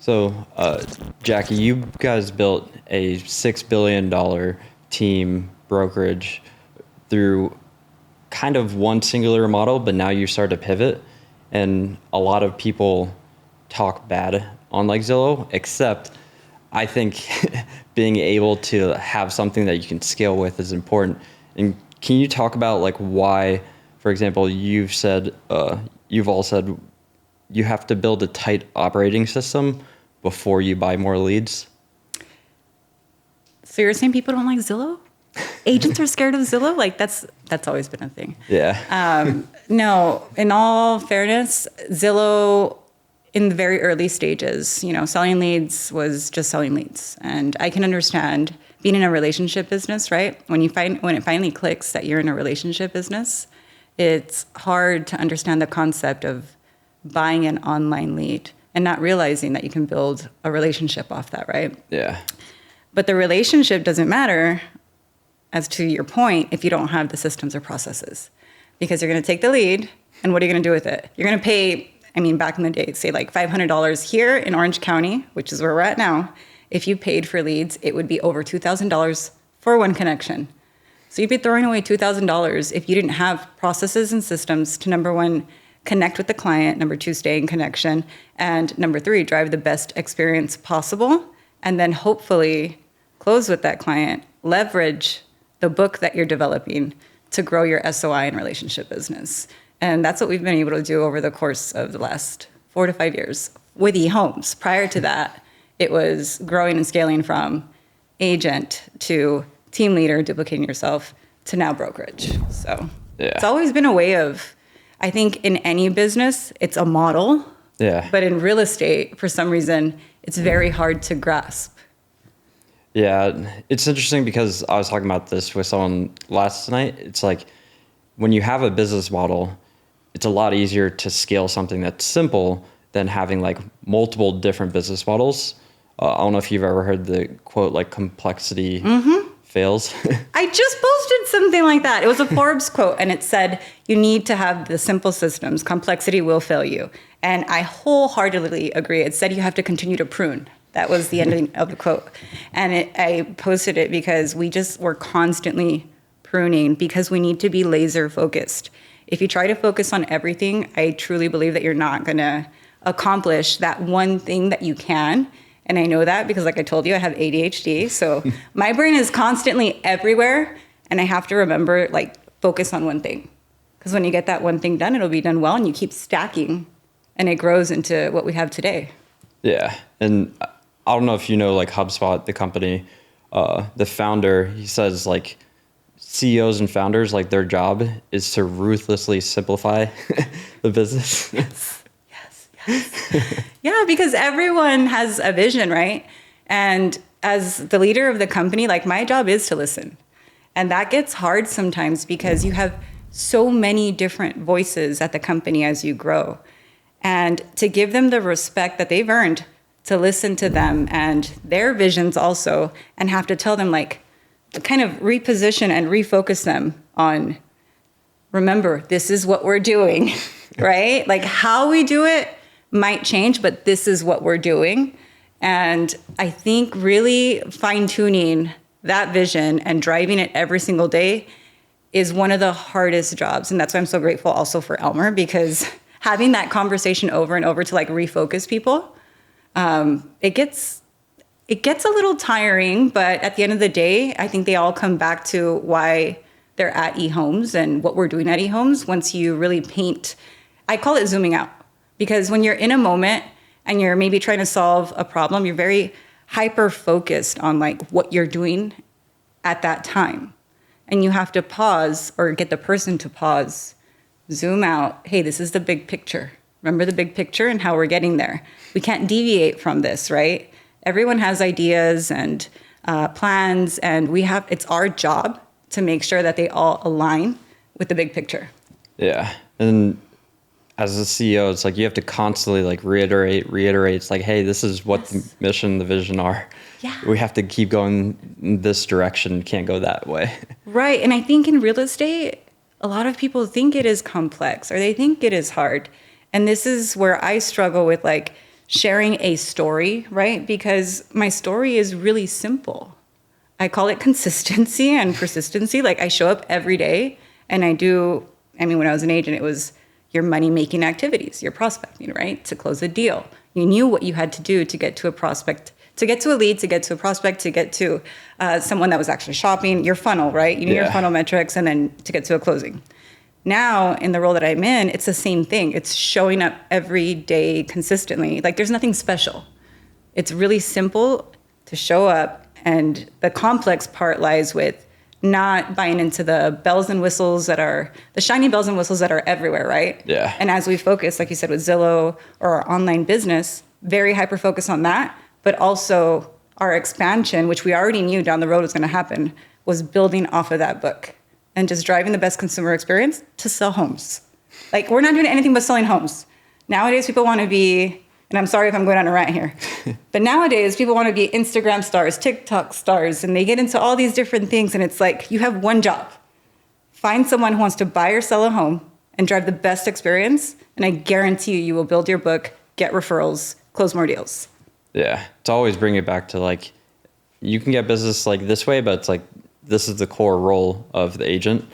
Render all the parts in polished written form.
So, Jackie, you guys built a $6 billion team brokerage through kind of one singular model, but now you start to pivot. And a lot of people talk bad on like Zillow, except I think being able to have something that you can scale with is important. And can you talk about like why, for example, you've all said you have to build a tight operating system before you buy more leads? So you're saying people don't like Zillow? Agents are scared of Zillow? Like that's always been a thing. Yeah. No, in all fairness, Zillow in the very early stages, selling leads was just selling leads. And I can understand being in a relationship business, right? When it finally clicks that you're in a relationship business, it's hard to understand the concept of buying an online lead and not realizing that you can build a relationship off that, right? Yeah. But the relationship doesn't matter, as to your point, if you don't have the systems or processes. Because you're going to take the lead, and what are you going to do with it? You're going to pay, back in the day, say like $500 here in Orange County, which is where we're at now. If you paid for leads, it would be over $2,000 for one connection. So you'd be throwing away $2,000 if you didn't have processes and systems to, number one, connect with the client, number two, stay in connection, and number three, drive the best experience possible, and then hopefully close with that client, leverage the book that you're developing to grow your SOI and relationship business. And that's what we've been able to do over the course of the last 4 to 5 years with eHomes. Prior to that, it was growing and scaling from agent to team leader, duplicating yourself, to now brokerage. So It's always been a way of, I think in any business, it's a model. Yeah. But in real estate, for some reason, it's very hard to grasp. Yeah, it's interesting because I was talking about this with someone last night. It's like when you have a business model, it's a lot easier to scale something that's simple than having like multiple different business models. I don't know if you've ever heard the quote, like complexity fails. I just posted something like that. It was a Forbes quote, and it said, you need to have the simple systems. Complexity will fail you. And I wholeheartedly agree. It said you have to continue to prune. That was the ending of the quote. And I posted it because we're constantly pruning because we need to be laser focused. If you try to focus on everything, I truly believe that you're not going to accomplish that one thing that you can. And I know that because, like I told you, I have ADHD. So my brain is constantly everywhere. And I have to remember, like, focus on one thing. Because when you get that one thing done, it'll be done well. And you keep stacking. And it grows into what we have today. Yeah. And I don't know if you know, like HubSpot, the company, the founder, he says like CEOs and founders, like their job is to ruthlessly simplify the business. Yes. Yeah, because everyone has a vision, right? And as the leader of the company, like my job is to listen. And that gets hard sometimes because you have so many different voices at the company as you grow. And to give them the respect that they've earned, to listen to them and their visions also, and have to tell them, like, kind of reposition and refocus them on, remember, this is what we're doing, right? Like how we do it might change, but this is what we're doing. And I think really fine-tuning that vision and driving it every single day is one of the hardest jobs. And that's why I'm so grateful also for Elmer, because having that conversation over and over to like refocus people, it gets a little tiring, but at the end of the day, I think they all come back to why they're at eHomes and what we're doing at eHomes. Once you really paint, I call it zooming out, because when you're in a moment and you're maybe trying to solve a problem, you're very hyper focused on like what you're doing at that time. And you have to pause or get the person to pause, zoom out. Hey, this is the big picture. Remember the big picture and how we're getting there. We can't deviate from this, right? Everyone has ideas and plans, and it's our job to make sure that they all align with the big picture. Yeah. And as a CEO, it's like you have to constantly like reiterate. It's like, hey, this is what the mission, the vision are. Yeah. We have to keep going in this direction. Can't go that way. Right. And I think in real estate, a lot of people think it is complex or they think it is hard. And this is where I struggle with like sharing a story, right? Because my story is really simple. I call it consistency and persistency. Like I show up every day and when I was an agent, it was your money-making activities, your prospecting, right? To close a deal. You knew what you had to do to get to a prospect, to get to a lead, to get to a prospect, to get to someone that was actually shopping, your funnel, right? You knew your funnel metrics, and then to get to a closing. Now, in the role that I'm in, it's the same thing. It's showing up every day consistently. Like there's nothing special. It's really simple to show up, and the complex part lies with not buying into the bells and whistles the shiny bells and whistles that are everywhere, right? Yeah. And as we focus, like you said, with Zillow or our online business, very hyper focus on that, but also our expansion, which we already knew down the road was going to happen, was building off of that book and just driving the best consumer experience to sell homes. Like we're not doing anything but selling homes. Nowadays, people want to be, and I'm sorry if I'm going on a rant here, but nowadays people want to be Instagram stars, TikTok stars, and they get into all these different things. And it's like, you have one job. Find someone who wants to buy or sell a home and drive the best experience. And I guarantee you will build your book, get referrals, close more deals. Yeah. To always bring it back to like, you can get business like this way, but it's like, this is the core role of the agent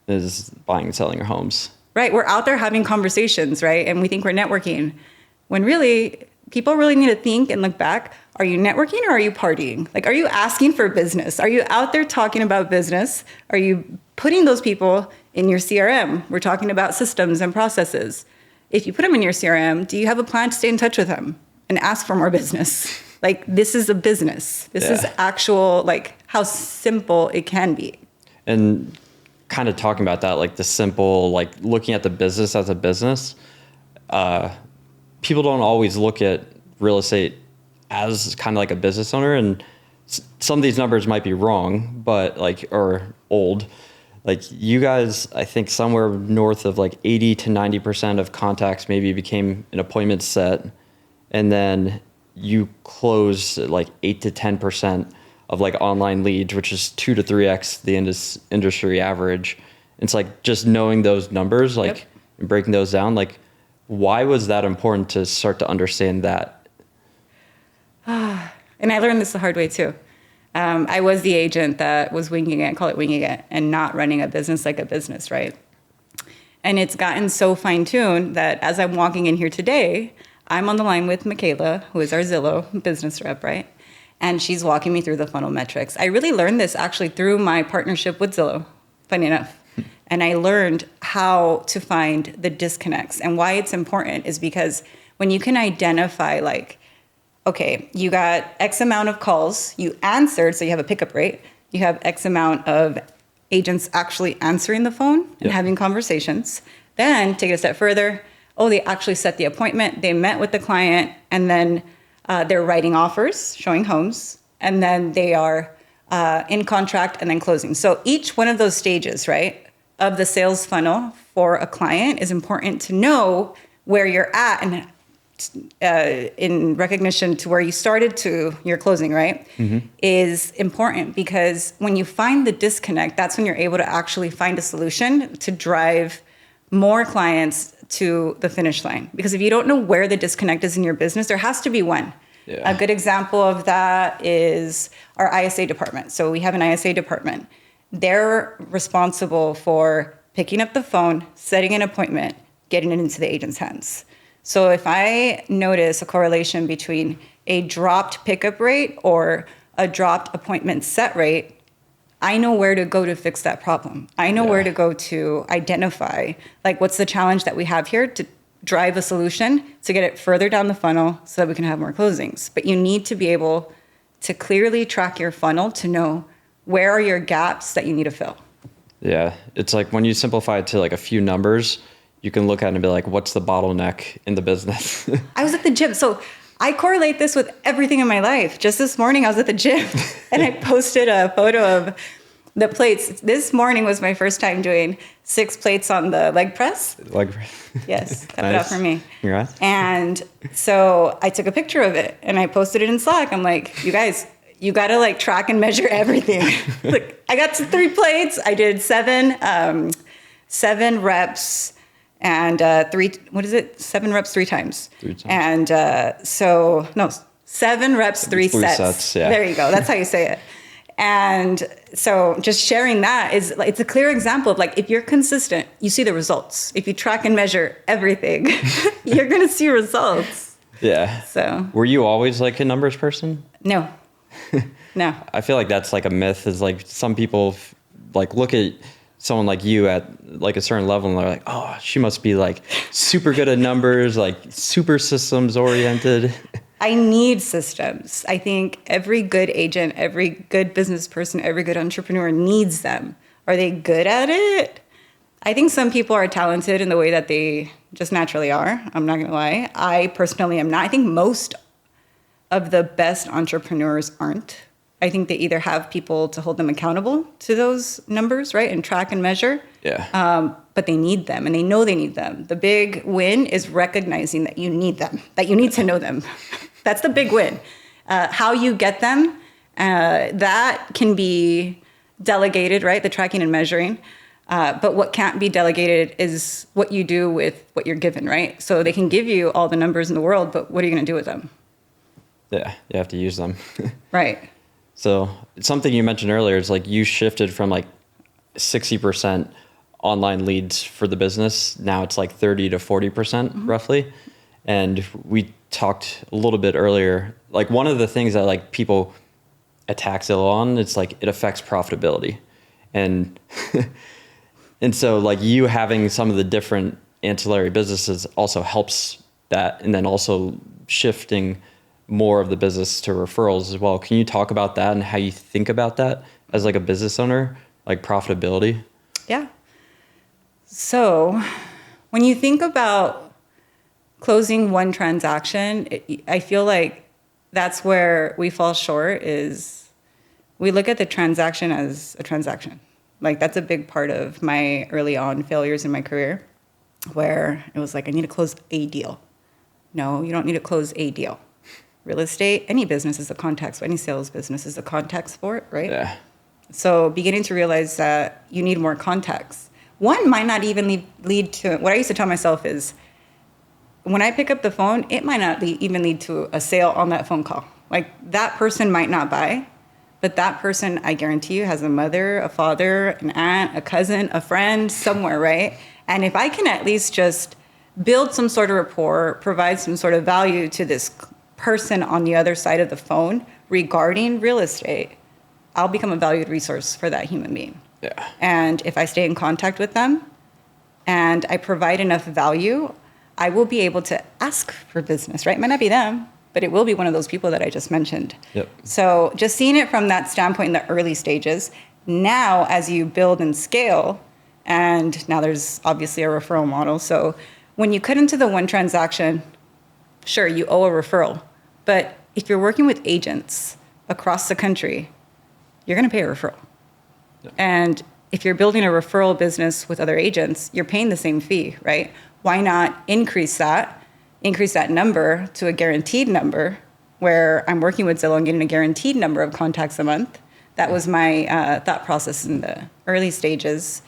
is buying and selling your homes. Right. We're out there having conversations, right? And we think we're networking. When really, people really need to think and look back. Are you networking or are you partying? Like, are you asking for business? Are you out there talking about business? Are you putting those people in your CRM? We're talking about systems and processes. If you put them in your CRM, do you have a plan to stay in touch with them and ask for more business? Like, this is a business. This is actual, like, how simple it can be. And kind of talking about that, like the simple, like looking at the business as a business, people don't always look at real estate as kind of like a business owner. And some of these numbers might be wrong, but or old. Like you guys, I think somewhere north of like 80 to 90% of contacts maybe became an appointment set. And then you close like 8 to 10% of like online leads, which is 2 to 3x the industry average. It's like just knowing those numbers, like and breaking those down, like why was that important to start to understand that? And I learned this the hard way too. I was the agent that was winging it, call it winging it, and not running a business like a business, right? And it's gotten so fine-tuned that as I'm walking in here today, I'm on the line with Michaela, who is our Zillow business rep, right? And she's walking me through the funnel metrics. I really learned this actually through my partnership with Zillow, funny enough. And I learned how to find the disconnects. And why it's important is because when you can identify like, okay, you got X amount of calls, you answered, so you have a pickup rate, you have X amount of agents actually answering the phone and having conversations. Then take it a step further. Oh, they actually set the appointment, they met with the client, and then they're writing offers, showing homes, and then they are in contract and then closing. So each one of those stages, right, of the sales funnel for a client is important to know where you're at and in recognition to where you started to your closing, right, is important because when you find the disconnect, that's when you're able to actually find a solution to drive more clients to the finish line. Because if you don't know where the disconnect is in your business, there has to be one. Yeah. A good example of that is our ISA department. So we have an ISA department. They're responsible for picking up the phone, setting an appointment, getting it into the agent's hands. So if I notice a correlation between a dropped pickup rate or a dropped appointment set rate, I know where to go to fix that problem. I know where to go to identify, like, what's the challenge that we have here to drive a solution to get it further down the funnel so that we can have more closings. But you need to be able to clearly track your funnel to know where are your gaps that you need to fill. Yeah, it's like when you simplify it to like a few numbers, you can look at it and be like, what's the bottleneck in the business? I was at the gym. So I correlate this with everything in my life. Just this morning, I was at the gym and I posted a photo of the plates. This morning was my first time doing 6 plates on the leg press. Leg press. Yes, cut it out for me. Congrats. And so I took a picture of it and I posted it in Slack. I'm like, you guys, you got to like track and measure everything. Look, I got to 3 plates. I did 7 reps. and 7 reps 3 times. 3 times. And 7 reps, 3 sets. Yeah. There you go. That's how you say it. And so just sharing that is like, it's a clear example of like, if you're consistent, you see the results. If you track and measure everything, you're going to see results. Yeah. So were you always like a numbers person? No. No. I feel like that's like a myth, is like some people like look at someone like you at like a certain level and they're like, oh, she must be like super good at numbers, like super systems oriented. I need systems. I think every good agent, every good business person, every good entrepreneur needs them. Are they good at it? I think some people are talented in the way that they just naturally are. I'm not going to lie. I personally am not. I think most of the best entrepreneurs aren't. I think they either have people to hold them accountable to those numbers, right, and track and measure. Yeah. But they need them, and they know they need them. The big win is recognizing that you need them, that you need to know them. That's the big win. How you get them, that can be delegated, right? The tracking and measuring. But what can't be delegated is what you do with what you're given, right? So they can give you all the numbers in the world, but what are you going to do with them? Yeah, you have to use them. Right. So something you mentioned earlier is like you shifted from like 60% online leads for the business. Now it's like 30 to 40% roughly. And we talked a little bit earlier, like one of the things that like people attack Zillow on, it's like it affects profitability. And and so like you having some of the different ancillary businesses also helps that, and then also shifting more of the business to referrals as well. Can you talk about that and how you think about that as like a business owner, like profitability? Yeah. So when you think about closing one transaction, I feel like that's where we fall short, is we look at the transaction as a transaction. Like that's a big part of my early on failures in my career, where it was like, I need to close a deal. No, you don't need to close a deal. Real estate, any business is a contact sport. Any sales business is a contact sport, right? Yeah. So beginning to realize that you need more contacts. One might not even lead to, what I used to tell myself is, when I pick up the phone, it might not even lead to a sale on that phone call. Like that person might not buy, but that person, I guarantee you, has a mother, a father, an aunt, a cousin, a friend somewhere, right? And if I can at least just build some sort of rapport, provide some sort of value to this person on the other side of the phone regarding real estate, I'll become a valued resource for that human being. Yeah. And if I stay in contact with them and I provide enough value, I will be able to ask for business, right? It might not be them, but it will be one of those people that I just mentioned. Yep. So just seeing it from that standpoint in the early stages, now as you build and scale, and now there's obviously a referral model. So when you cut into the one transaction, sure, you owe a referral. But if you're working with agents across the country, you're going to pay a referral. Yep. And if you're building a referral business with other agents, you're paying the same fee, right? Why not increase that number to a guaranteed number, where I'm working with Zillow and getting a guaranteed number of contacts a month? That was my thought process in the early stages.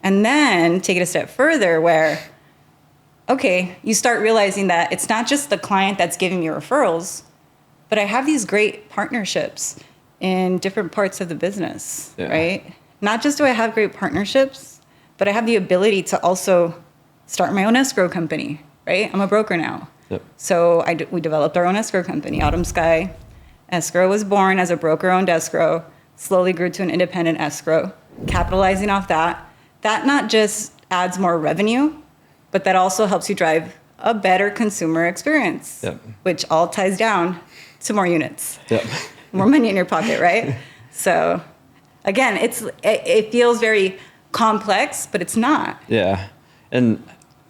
And then take it a step further where, okay, you start realizing that it's not just the client that's giving me referrals, but I have these great partnerships in different parts of the business, right? Not just do I have great partnerships, but I have the ability to also start my own escrow company, right? I'm a broker now. Yep. So we developed our own escrow company, Autumn Sky. Escrow was born as a broker-owned escrow, slowly grew to an independent escrow, capitalizing off that. That not just adds more revenue, but that also helps you drive a better consumer experience, Yep. which all ties down to more units, Yep. more money in your pocket, right? So again, it feels very complex, but it's not. Yeah. And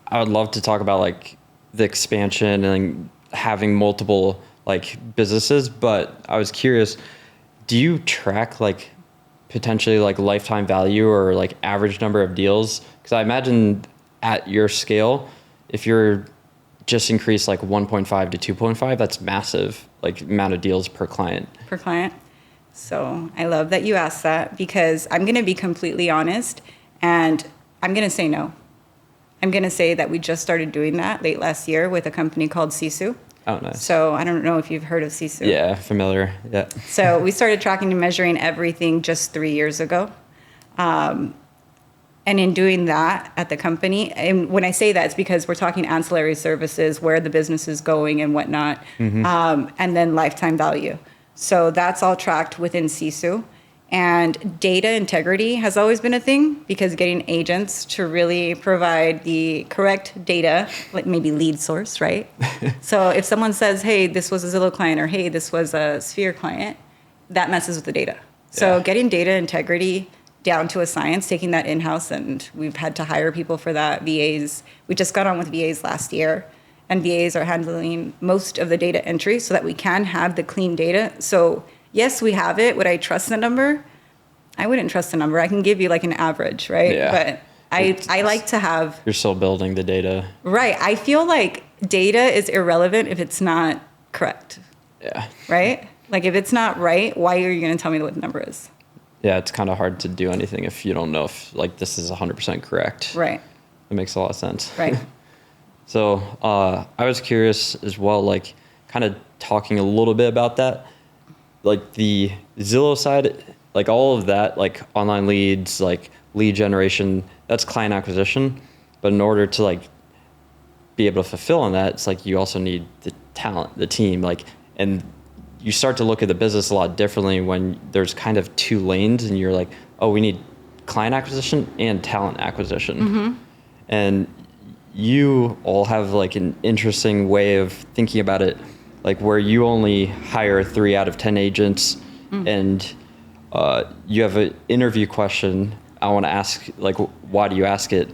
I would love to talk about like the expansion and having multiple like businesses, but I was curious, do you track like potentially like lifetime value or like average number of deals? Because I imagine at your scale, if you're just increase like 1.5 to 2.5, that's massive, like amount of deals per client. Per client. So I love that you asked that, because I'm going to be completely honest and I'm going to say no. I'm going to say that we just started doing that late last year with a company called Sisu. Oh, nice. So I don't know if you've heard of Sisu. Yeah, familiar. Yeah. So we started tracking and measuring everything just 3 years ago. And in doing that at the company, and when I say that, it's because we're talking ancillary services, where the business is going and whatnot, and then lifetime value. So that's all tracked within Sisu. And data integrity has always been a thing, because getting agents to really provide the correct data, like maybe lead source, right? So if someone says, hey, this was a Zillow client, or hey, this was a Sphere client, that messes with the data. So getting data integrity down to a science, taking that in-house, and we've had to hire people for that, VAs. We just got on with VAs last year, and VAs are handling most of the data entry so that we can have the clean data. So yes, we have it. Would I trust the number? I wouldn't trust the number. I can give you like an average, right? Yeah. But I like to have... You're still building the data. Right. I feel like data is irrelevant if it's not correct. Yeah. Right? Like if it's not right, why are you going to tell me what the number is? Yeah, it's kind of hard to do anything if you don't know if like this is 100% correct. Right. It makes a lot of sense. Right. So I was curious as well, like kind of talking a little bit about that, like the Zillow side, like all of that, like online leads, like lead generation, that's client acquisition. But in order to like be able to fulfill on that, it's like you also need the talent, the team, like, and you start to look at the business a lot differently when there's kind of two lanes and you're like, oh, we need client acquisition and talent acquisition. And you all have like an interesting way of thinking about it, like where you only hire 3 out of 10 agents and you have an interview question. I want to ask, like, why do you ask it?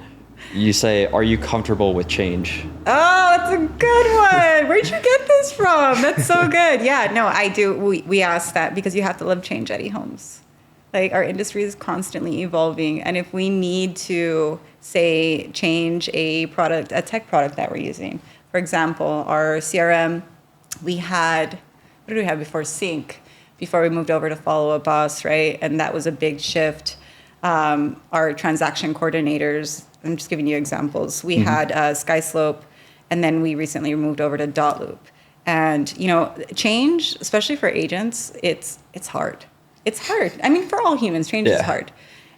You say, are you comfortable with change? Oh, that's a good one. Where'd you get this from? That's so good. Yeah, no, I do. We ask that because you have to love change at eHomes. Like our industry is constantly evolving. And if we need to, say, change a product, a tech product that we're using, for example, our CRM, we had, what did we have before? Sync, before we moved over to Follow Up Boss, right? And that was a big shift. Our transaction coordinators, I'm just giving you examples. We had SkySlope, and then we recently moved over to Dot Loop. And, you know, change, especially for agents, it's hard. It's hard. I mean, for all humans, change is hard.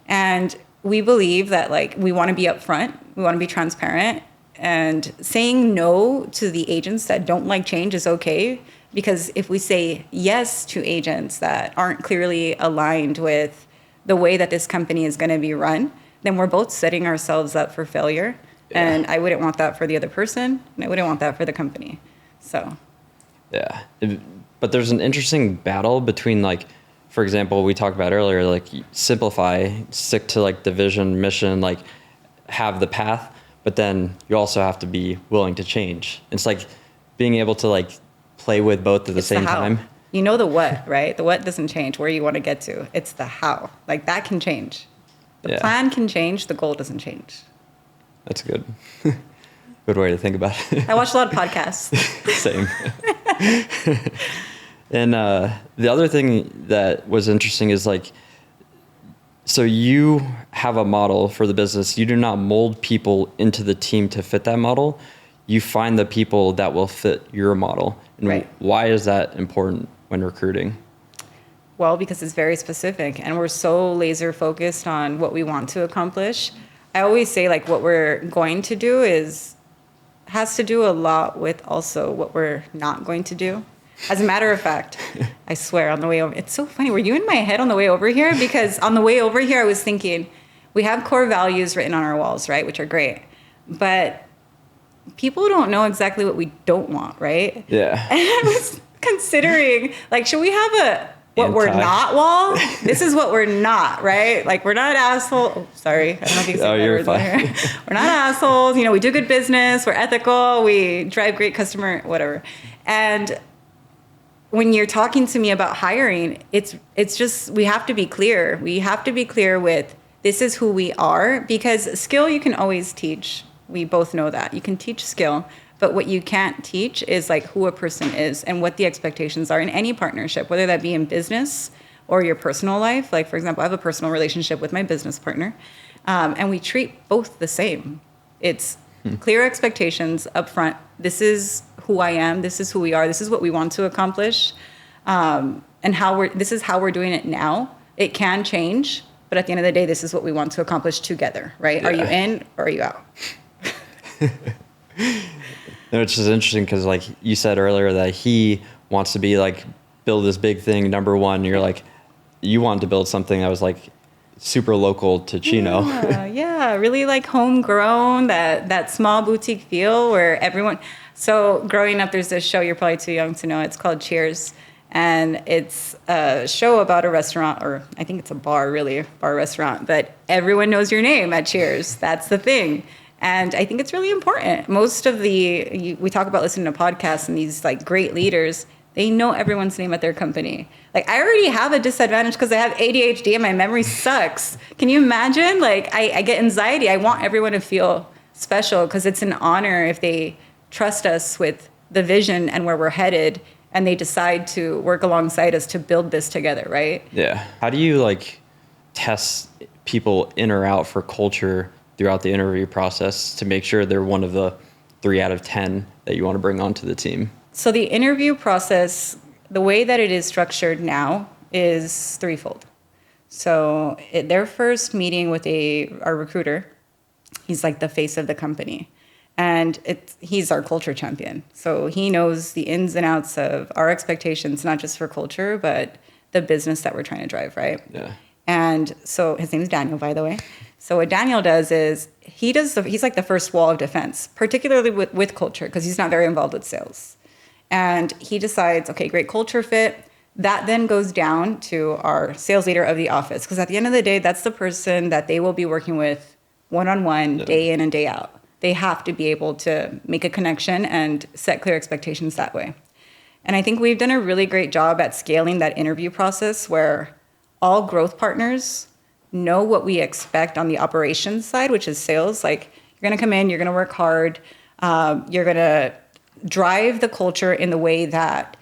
And we believe that, like, we want to be upfront. We want to be transparent. And saying no to the agents that don't like change is okay. Because if we say yes to agents that aren't clearly aligned with the way that this company is going to be run, then we're both setting ourselves up for failure. And I wouldn't want that for the other person, and I wouldn't want that for the company. So. Yeah. But there's an interesting battle between, like, for example, we talked about earlier, like simplify, stick to like the vision, mission, like have the path, but then you also have to be willing to change. It's like being able to like play with both at the same time. You know the what, right? The what doesn't change where you want to get to. It's the how. Like that can change. The plan can change. The goal doesn't change. That's good. Good way to think about it. I watch a lot of podcasts. Same. And the other thing that was interesting is like, so you have a model for the business. You do not mold people into the team to fit that model. You find the people that will fit your model. And why is that important when recruiting? Well, because it's very specific and we're so laser focused on what we want to accomplish. I always say like what we're going to do has to do a lot with also what we're not going to do. As a matter of fact, I swear on the way over, it's so funny. Were you in my head on the way over here? Because on the way over here, I was thinking, we have core values written on our walls, right? Which are great. But people don't know exactly what we don't want, right? Yeah. And I was considering, like, should we have we're not wall? This is what we're not, right? Like, we're not assholes. Oh, sorry. I don't know if you can say you're fine. We're not assholes. You know, we do good business. We're ethical. We drive great customer, whatever. And when you're talking to me about hiring, it's just, we have to be clear. We have to be clear with this is who we are, because skill you can always teach. We both know that. You can teach skill, but what you can't teach is like who a person is and what the expectations are in any partnership, whether that be in business or your personal life. Like, for example, I have a personal relationship with my business partner, and we treat both the same. It's Clear expectations up front. This is who I am. This is who we are. This is what we want to accomplish. And this is how we're doing it now. It can change, but at the end of the day, this is what we want to accomplish together, right? Yeah. Are you in or are you out? No, it's just interesting because like you said earlier that he wants to be like build this big thing, number one. You're like, you want to build something that was like super local to Chino. Yeah, really like homegrown, that small boutique feel where everyone. So growing up, there's this show, you're probably too young to know, it's called Cheers. And it's a show about a restaurant, or I think it's a bar, really, a bar restaurant, but everyone knows your name at Cheers. That's the thing. And I think it's really important. Most of we talk about listening to podcasts and these like great leaders, they know everyone's name at their company. Like I already have a disadvantage because I have ADHD and my memory sucks. Can you imagine? Like I get anxiety. I want everyone to feel special because it's an honor if they trust us with the vision and where we're headed and they decide to work alongside us to build this together, right? Yeah. How do you like test people in or out for culture throughout the interview process to make sure they're one of the 3 out of 10 that you want to bring onto the team? So the interview process, the way that it is structured now is threefold. So their first meeting with our recruiter, he's like the face of the company. And he's our culture champion. So he knows the ins and outs of our expectations, not just for culture, but the business that we're trying to drive, right? Yeah. And so his name is Daniel, by the way. So what Daniel does is he's like the first wall of defense, particularly with culture, because he's not very involved with sales. And he decides, okay, great culture fit. That then goes down to our sales leader of the office, because at the end of the day, that's the person that they will be working with one-on-one, day in and day out. They have to be able to make a connection and set clear expectations that way. And I think we've done a really great job at scaling that interview process where all growth partners know what we expect on the operations side, which is sales. Like you're going to come in, you're going to work hard, you're going to drive the culture in the way that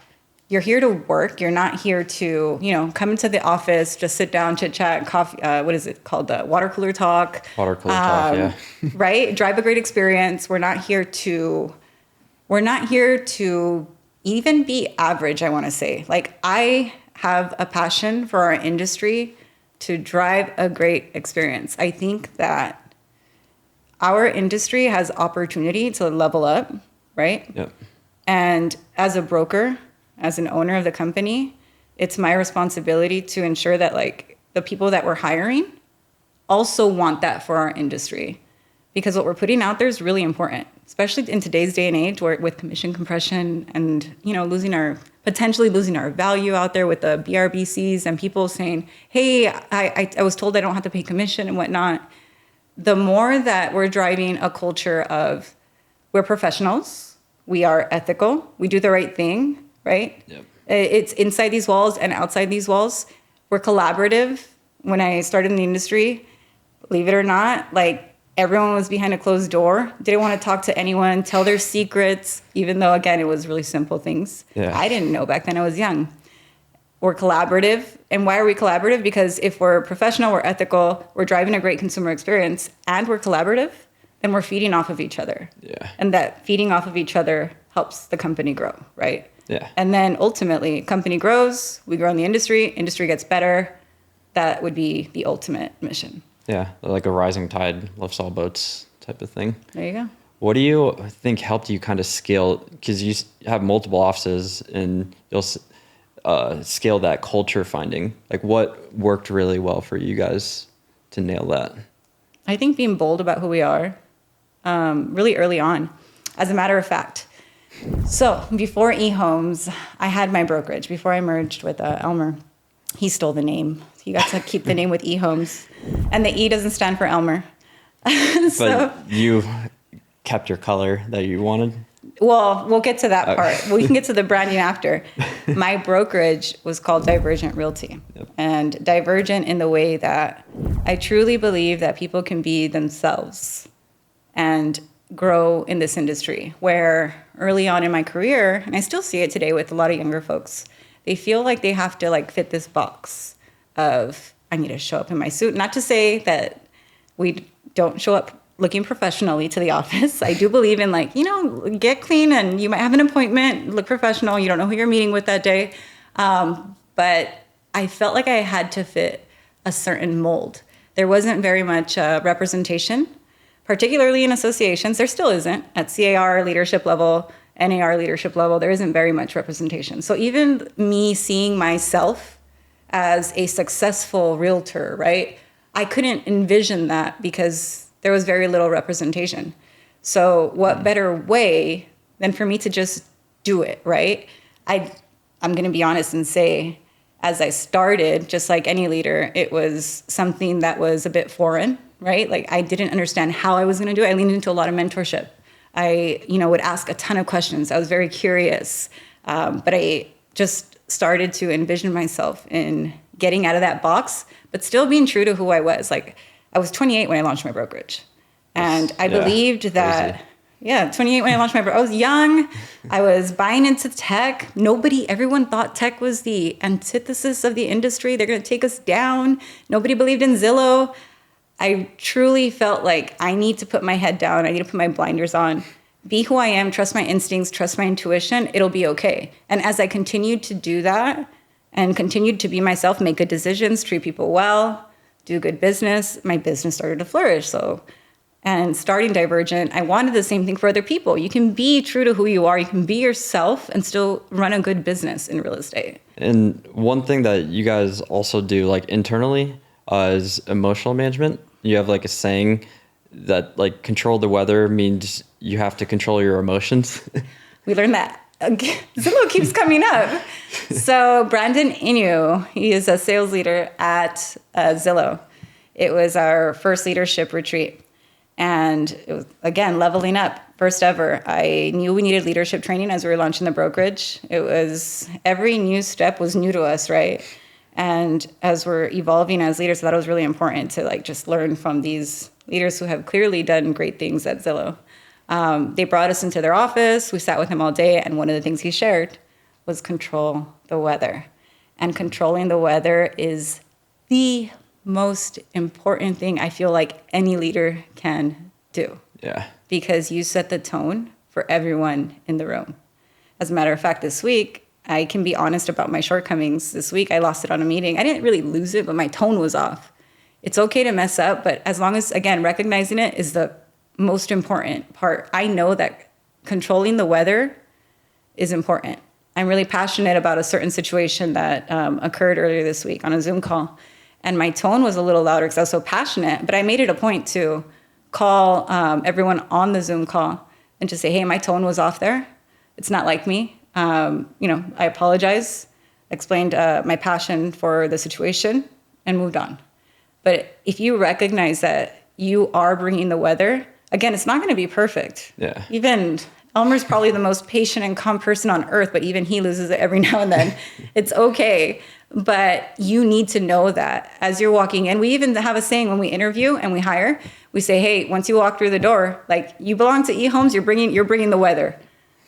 you're here to work. You're not here to, come into the office, just sit down, chit chat, coffee. What is it called? Water cooler talk. Water cooler talk, yeah. Right? Drive a great experience. We're not here to even be average, I want to say. Like I have a passion for our industry to drive a great experience. I think that our industry has opportunity to level up, right? Yep. And as a broker, as an owner of the company, it's my responsibility to ensure that like the people that we're hiring also want that for our industry, because what we're putting out there is really important, especially in today's day and age where with commission compression and, potentially losing our value out there with the BRBCs and people saying, hey, I was told I don't have to pay commission and whatnot. The more that we're driving a culture of we're professionals, we are ethical, we do the right thing, right? Yep. It's inside these walls and outside these walls. We're collaborative. When I started in the industry, believe it or not, like everyone was behind a closed door, didn't want to talk to anyone, tell their secrets, even though, again, it was really simple things. Yeah. I didn't know back then, I was young. We're collaborative. And why are we collaborative? Because if we're professional, we're ethical, we're driving a great consumer experience, and we're collaborative, then we're feeding off of each other. Yeah. And that feeding off of each other helps the company grow, right? Yeah. And then ultimately, company grows, we grow in the industry gets better. That would be the ultimate mission. Yeah, like a rising tide lifts all boats type of thing. There you go. What do you think helped you kind of scale? Because you have multiple offices and you'll scale that culture finding. Like what worked really well for you guys to nail that? I think being bold about who we are really early on. As a matter of fact, so before eHomes, I had my brokerage. Before I merged with Elmer, he stole the name. He got to keep the name with eHomes. And the E doesn't stand for Elmer. But you kept your color that you wanted? Well, we'll get to that part. We can get to the branding after. My brokerage was called Divergent Realty. Yep. And divergent in the way that I truly believe that people can be themselves and grow in this industry, where early on in my career, and I still see it today with a lot of younger folks, they feel like they have to like fit this box of, I need to show up in my suit. Not to say that we don't show up looking professionally to the office. I do believe in like, get clean and you might have an appointment, look professional. You don't know who you're meeting with that day. But I felt like I had to fit a certain mold. There wasn't very much representation, particularly in associations. There still isn't at CAR leadership level, NAR leadership level. There isn't very much representation. So even me seeing myself as a successful realtor, right? I couldn't envision that because there was very little representation. So what better way than for me to just do it, right? I'm going to be honest and say, as I started, just like any leader, it was something that was a bit foreign, right? Like I didn't understand how I was going to do it. I leaned into a lot of mentorship. I, would ask a ton of questions. I was very curious, but I just started to envision myself in getting out of that box, but still being true to who I was. Like I was 28 when I launched my brokerage, and I believed that. Crazy. Yeah, 28 when I launched my brokerage. I was young. I was buying into tech. Everyone thought tech was the antithesis of the industry. They're going to take us down. Nobody believed in Zillow. I truly felt like I need to put my head down. I need to put my blinders on, be who I am, trust my instincts, trust my intuition. It'll be okay. And as I continued to do that and continued to be myself, make good decisions, treat people well, do good business, my business started to flourish. And starting Divergent, I wanted the same thing for other people. You can be true to who you are. You can be yourself and still run a good business in real estate. And one thing that you guys also do like internally is emotional management. You have like a saying that like control the weather means you have to control your emotions. We learned that. Zillow keeps coming up. So Brandon Inu, he is a sales leader at Zillow. It was our first leadership retreat. And it was, again, leveling up, first ever. I knew we needed leadership training as we were launching the brokerage. It was, every new step was new to us, right? And as we're evolving as leaders, I thought it was really important to like just learn from these leaders who have clearly done great things at Zillow. They brought us into their office. We sat with him all day. And one of the things he shared was control the weather. And controlling the weather is the most important thing I feel like any leader can do. Yeah. Because you set the tone for everyone in the room. As a matter of fact, this week, I can be honest about my shortcomings. This week, I lost it on a meeting. I didn't really lose it, but my tone was off. It's okay to mess up, but as long as, again, recognizing it is the most important part. I know that controlling the weather is important. I'm really passionate about a certain situation that occurred earlier this week on a Zoom call. And my tone was a little louder because I was so passionate, but I made it a point to call everyone on the Zoom call and just say, hey, my tone was off there. It's not like me. I apologize, explained my passion for the situation and moved on. But if you recognize that you are bringing the weather, again, it's not going to be perfect. Yeah. Even Elmer's probably the most patient and calm person on earth, but even he loses it every now and then. It's okay. But you need to know that as you're walking in. We even have a saying when we interview and we hire, we say, hey, once you walk through the door, like you belong to eHomes, you're bringing the weather.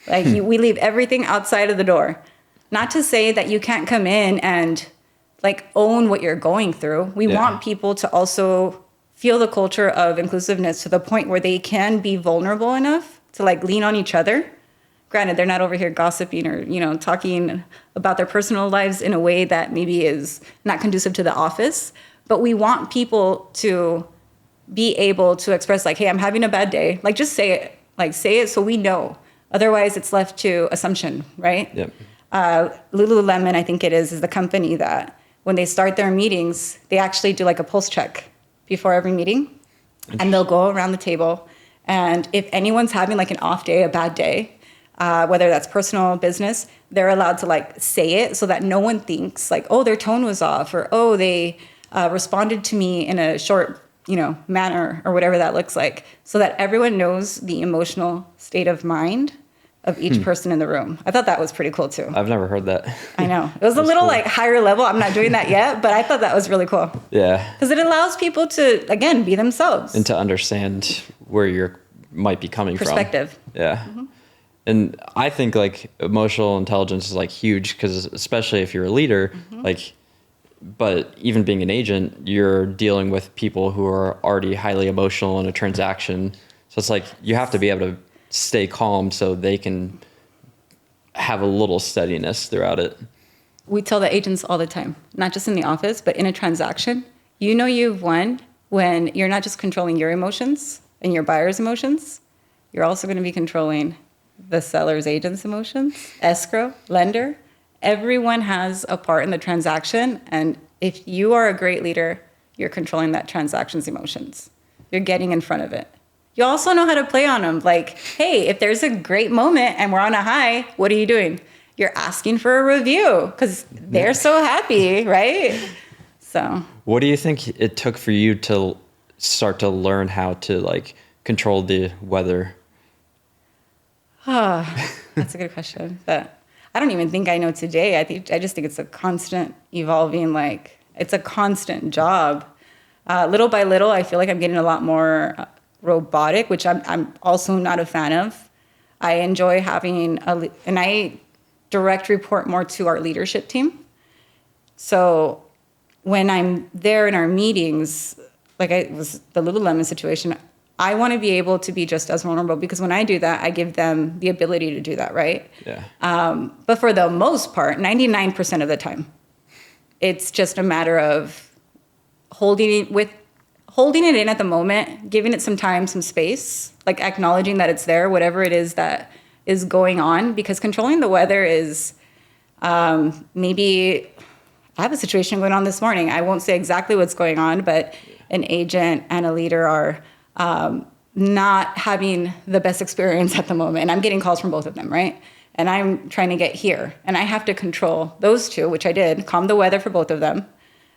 Like we leave everything outside of the door. Not to say that you can't come in and like own what you're going through. We want people to also feel the culture of inclusiveness to the point where they can be vulnerable enough to like lean on each other. Granted, they're not over here gossiping or, talking about their personal lives in a way that maybe is not conducive to the office. But we want people to be able to express like, hey, I'm having a bad day. Like, just say it. Like, say it so we know. Otherwise, it's left to assumption, right? Yep. Lululemon, I think it is the company that when they start their meetings, they actually do like a pulse check before every meeting. And they'll go around the table. And if anyone's having like an off day, a bad day, whether that's personal or business, they're allowed to like say it so that no one thinks like, oh, their tone was off, or oh, they responded to me in a short, manner, or whatever that looks like, so that everyone knows the emotional state of mind of each person in the room. I thought that was pretty cool too. I've never heard that. I know. It was a little cool. Like higher level. I'm not doing that yet, but I thought that was really cool. Yeah. Because it allows people to, again, be themselves. And to understand where you might be coming Perspective. From. Yeah. Mm-hmm. And I think like emotional intelligence is like huge because especially if you're a leader, like But even being an agent, you're dealing with people who are already highly emotional in a transaction. So it's like you have to be able to stay calm so they can have a little steadiness throughout it. We tell the agents all the time, not just in the office, but in a transaction, you know you've won when you're not just controlling your emotions and your buyer's emotions, you're also going to be controlling the seller's agent's emotions, escrow, lender. Everyone has a part in the transaction, and if you are a great leader, you're controlling that transaction's emotions. You're getting in front of it. You also know how to play on them. Like, hey, if there's a great moment and we're on a high, what are you doing? You're asking for a review because they're so happy, right? So what do you think it took for you to start to learn how to like control the weather? That's a good question. But I don't even think I know today. I just think it's a constant evolving, like it's a constant job. Little by little, I feel like I'm getting a lot more robotic, which I'm also not a fan of. I enjoy having and I direct report more to our leadership team. So when I'm there in our meetings, like it was the Lululemon situation, I want to be able to be just as vulnerable because when I do that, I give them the ability to do that, right? Yeah. But for the most part, 99% of the time, it's just a matter of holding it in at the moment, giving it some time, some space, like acknowledging that it's there, whatever it is that is going on, because controlling the weather is maybe I have a situation going on this morning. I won't say exactly what's going on, but an agent and a leader are not having the best experience at the moment. And I'm getting calls from both of them, right? And I'm trying to get here. And I have to control those two, which I did, calm the weather for both of them,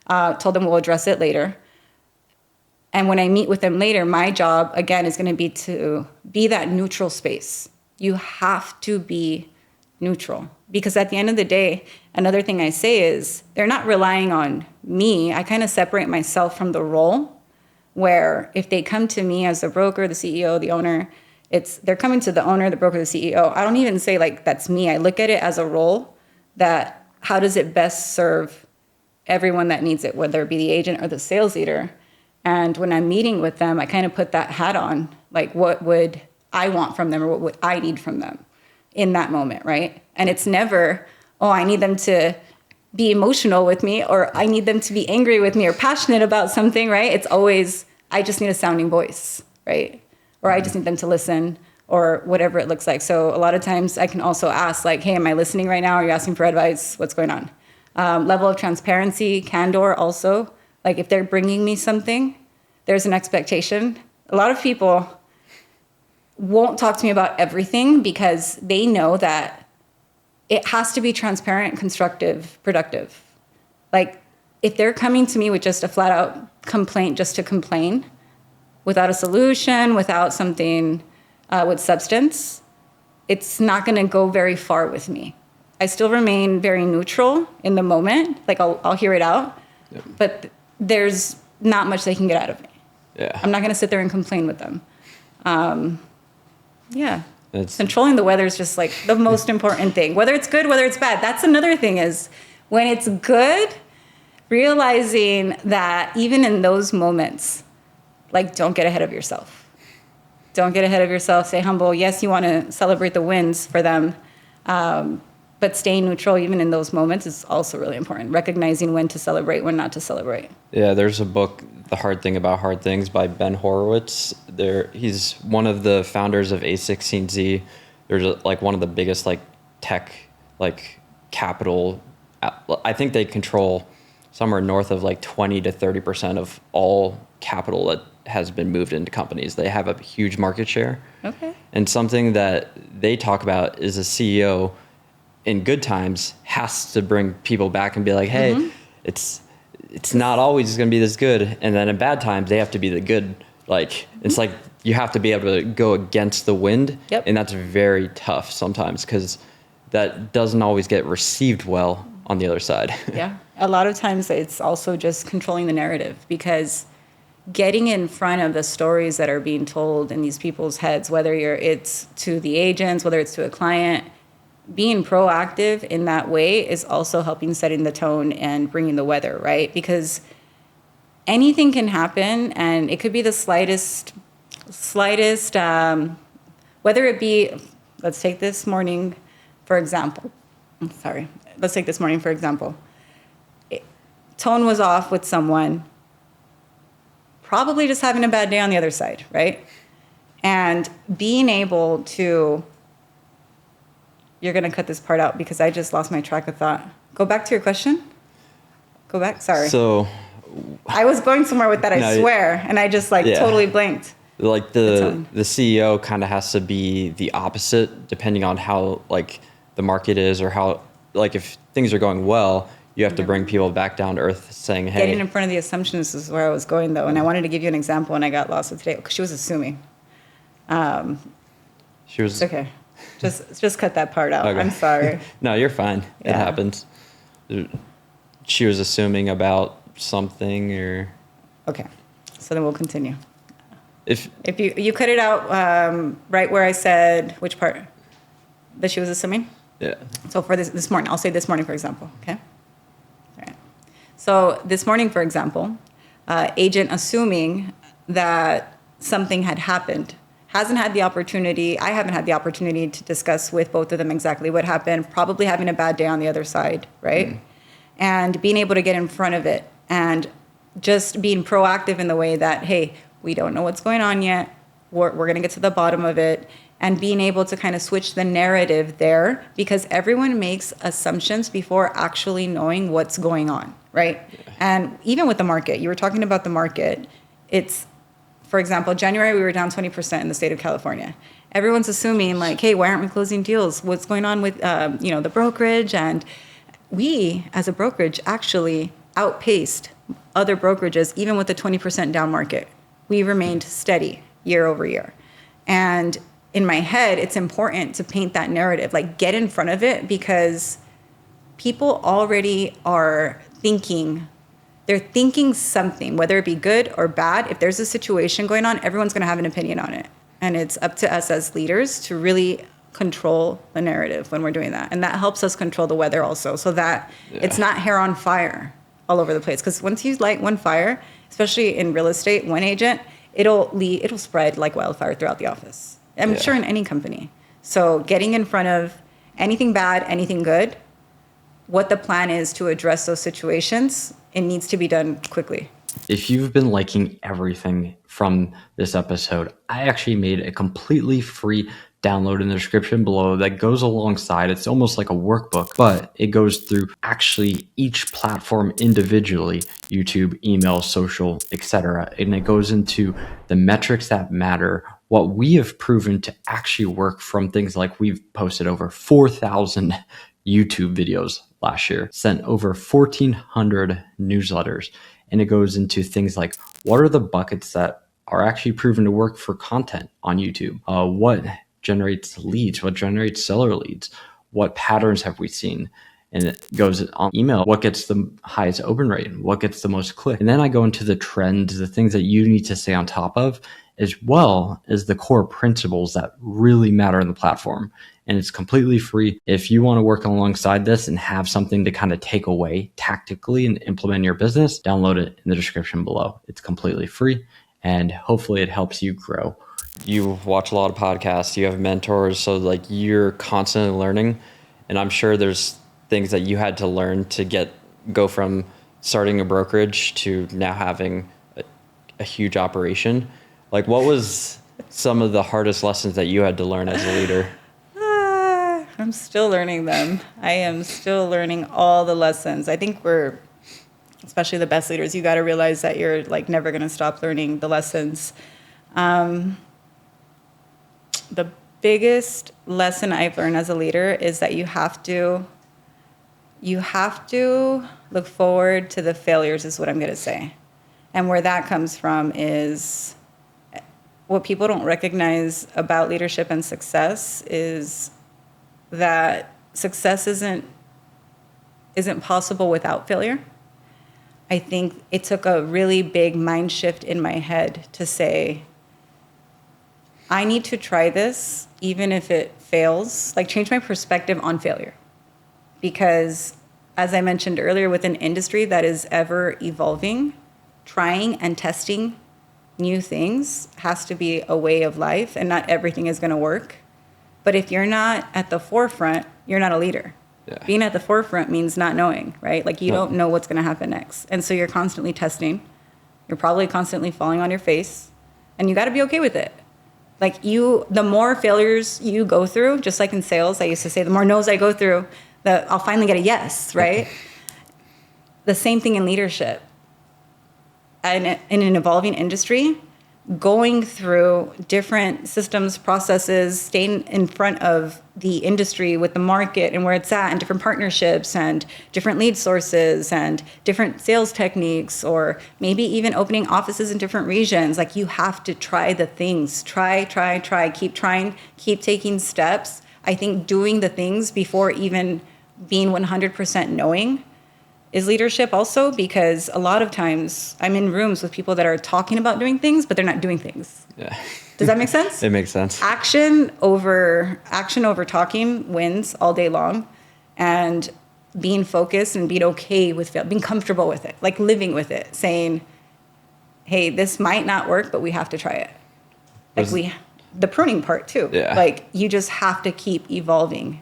told them we'll address it later. And when I meet with them later, my job, again, is going to be that neutral space. You have to be neutral. Because at the end of the day, another thing I say is they're not relying on me. I kind of separate myself from the role where if they come to me as the broker, the CEO, the owner, they're coming to the owner, the broker, the CEO. I don't even say like that's me. I look at it as a role that how does it best serve everyone that needs it, whether it be the agent or the sales leader. And when I'm meeting with them, I kind of put that hat on, like what would I want from them or what would I need from them in that moment, right? And it's never, oh, I need them to be emotional with me or I need them to be angry with me or passionate about something, right? It's always, I just need a sounding voice, right? Or I just need them to listen or whatever it looks like. So a lot of times I can also ask like, hey, am I listening right now? Are you asking for advice? What's going on? Level of transparency, candor also. Like if they're bringing me something, there's an expectation. A lot of people won't talk to me about everything because they know that it has to be transparent, constructive, productive. Like if they're coming to me with just a flat out complaint just to complain without a solution, without something with substance, it's not going to go very far with me. I still remain very neutral in the moment. Like I'll hear it out, Yep. but there's not much they can get out of me. Yeah. I'm not going to sit there and complain with them. Yeah. It's, Controlling the weather is just like the most important thing, whether it's good, whether it's bad. That's another thing is when it's good, realizing that even in those moments, like don't get ahead of yourself. Don't get ahead of yourself. Stay humble. Yes, you want to celebrate the wins for them. But staying neutral even in those moments is also really important. Recognizing when to celebrate, when not to celebrate. yeah, there's a book, The Hard Thing About Hard Things by Ben Horowitz. He's one of the founders of A16Z. There's like one of the biggest like tech like capital. I think they control somewhere north of like 20 to 30% of all capital that has been moved into companies. They have a huge market share. Okay. And something that they talk about is a CEO in good times has to bring people back and be like, hey, it's not always going to be this good. And then in bad times, they have to be the good. Like, it's like you have to be able to go against the wind. Yep. And that's very tough sometimes because that doesn't always get received well on the other side. Yeah. A lot of times it's also just controlling the narrative because getting in front of the stories that are being told in these people's heads, whether it's to the agents, whether it's to a client, being proactive in that way is also helping setting the tone and bringing the weather, right? Because anything can happen, and it could be the slightest, whether it be, let's take this morning, for example. Let's take this morning, for example. Tone was off with someone, probably just having a bad day on the other side, right? And being able to, you're going to cut this part out because I just lost my track of thought. Go back to your question. Go back. Sorry. So I was going somewhere with that, I swear. And I just totally blanked. Like the CEO kind of has to be the opposite depending on how like the market is, or how, like, if things are going well, you have to bring people back down to earth saying, hey. Getting in front of the assumptions is where I was going, though. And I wanted to give you an example, and I got lost with today because she was assuming. She was. It's okay. Just cut that part out. Okay. I'm sorry. No, you're fine. Yeah. It happens. She was assuming about something, or. Okay. So then we'll continue. If you cut it out right where I said which part that she was assuming. Yeah. So for this morning, I'll say this morning, for example. Okay. All right. So this morning, for example, agent assuming that something had happened, hasn't had the opportunity. I haven't had the opportunity to discuss with both of them exactly what happened. Probably having a bad day on the other side, right? Mm. And being able to get in front of it and just being proactive in the way that, hey, we don't know what's going on yet. We're going to get to the bottom of it, and being able to kind of switch the narrative there, because everyone makes assumptions before actually knowing what's going on, right? Yeah. And even with the market, you were talking about the market. It's, for example, January, we were down 20% in the state of California. Everyone's assuming like, hey, why aren't we closing deals? What's going on with, the brokerage? And we, as a brokerage, actually outpaced other brokerages, even with the 20% down market. We remained steady year over year. And in my head, it's important to paint that narrative, like get in front of it, because people already are thinking, they're thinking something, whether it be good or bad. If there's a situation going on, everyone's going to have an opinion on it. And it's up to us as leaders to really control the narrative when we're doing that. And that helps us control the weather also, so that it's not hair on fire all over the place. Because once you light one fire, especially in real estate, one agent, it'll spread like wildfire throughout the office. I'm sure in any company. So getting in front of anything bad, anything good, what the plan is to address those situations, it needs to be done quickly. If you've been liking everything from this episode, I actually made a completely free download in the description below that goes alongside. It's almost like a workbook, but it goes through actually each platform individually: YouTube, email, social, etc. And it goes into the metrics that matter, what we have proven to actually work, from things like we've posted over 4,000 YouTube videos last year, sent over 1,400 newsletters. And it goes into things like, what are the buckets that are actually proven to work for content on YouTube? What generates leads? What generates seller leads? What patterns have we seen? And it goes on email. What gets the highest open rate? What gets the most click? And then I go into the trends, the things that you need to stay on top of, as well as the core principles that really matter on the platform. And it's completely free. If you want to work alongside this and have something to kind of take away tactically and implement in your business, download it in the description below. It's completely free, and hopefully it helps you grow. You watch a lot of podcasts, you have mentors, so like you're constantly learning. And I'm sure there's things that you had to learn to go from starting a brokerage to now having a huge operation. Like, what was some of the hardest lessons that you had to learn as a leader? I'm still learning them. I am still learning all the lessons. I think especially the best leaders, you got to realize that you're like never going to stop learning the lessons. The biggest lesson I've learned as a leader is that you have to look forward to the failures, is what I'm going to say. And where that comes from is, what people don't recognize about leadership and success is that success isn't possible without failure. I think it took a really big mind shift in my head to say, I need to try this, even if it fails, like change my perspective on failure. Because as I mentioned earlier, with an industry that is ever evolving, trying and testing new things has to be a way of life, and not everything is going to work. But if you're not at the forefront, you're not a leader. Yeah. Being at the forefront means not knowing, right? Like you don't know what's going to happen next. And so you're constantly testing. You're probably constantly falling on your face, and you got to be okay with it. Like the more failures you go through, just like in sales, I used to say, the more no's I go through, I'll finally get a yes, right? The same thing in leadership. And in an evolving industry, going through different systems, processes, staying in front of the industry with the market and where it's at, and different partnerships and different lead sources and different sales techniques, or maybe even opening offices in different regions. Like you have to try the things, try, keep trying, keep taking steps. I think doing the things before even being 100% knowing is leadership also, because a lot of times I'm in rooms with people that are talking about doing things, but they're not doing things. Yeah. Does that make sense? It makes sense. Action over talking wins all day long, and being focused and being okay with being comfortable with it, like living with it, saying, hey, this might not work, but we have to try it. Like the pruning part too. Yeah. Like you just have to keep evolving.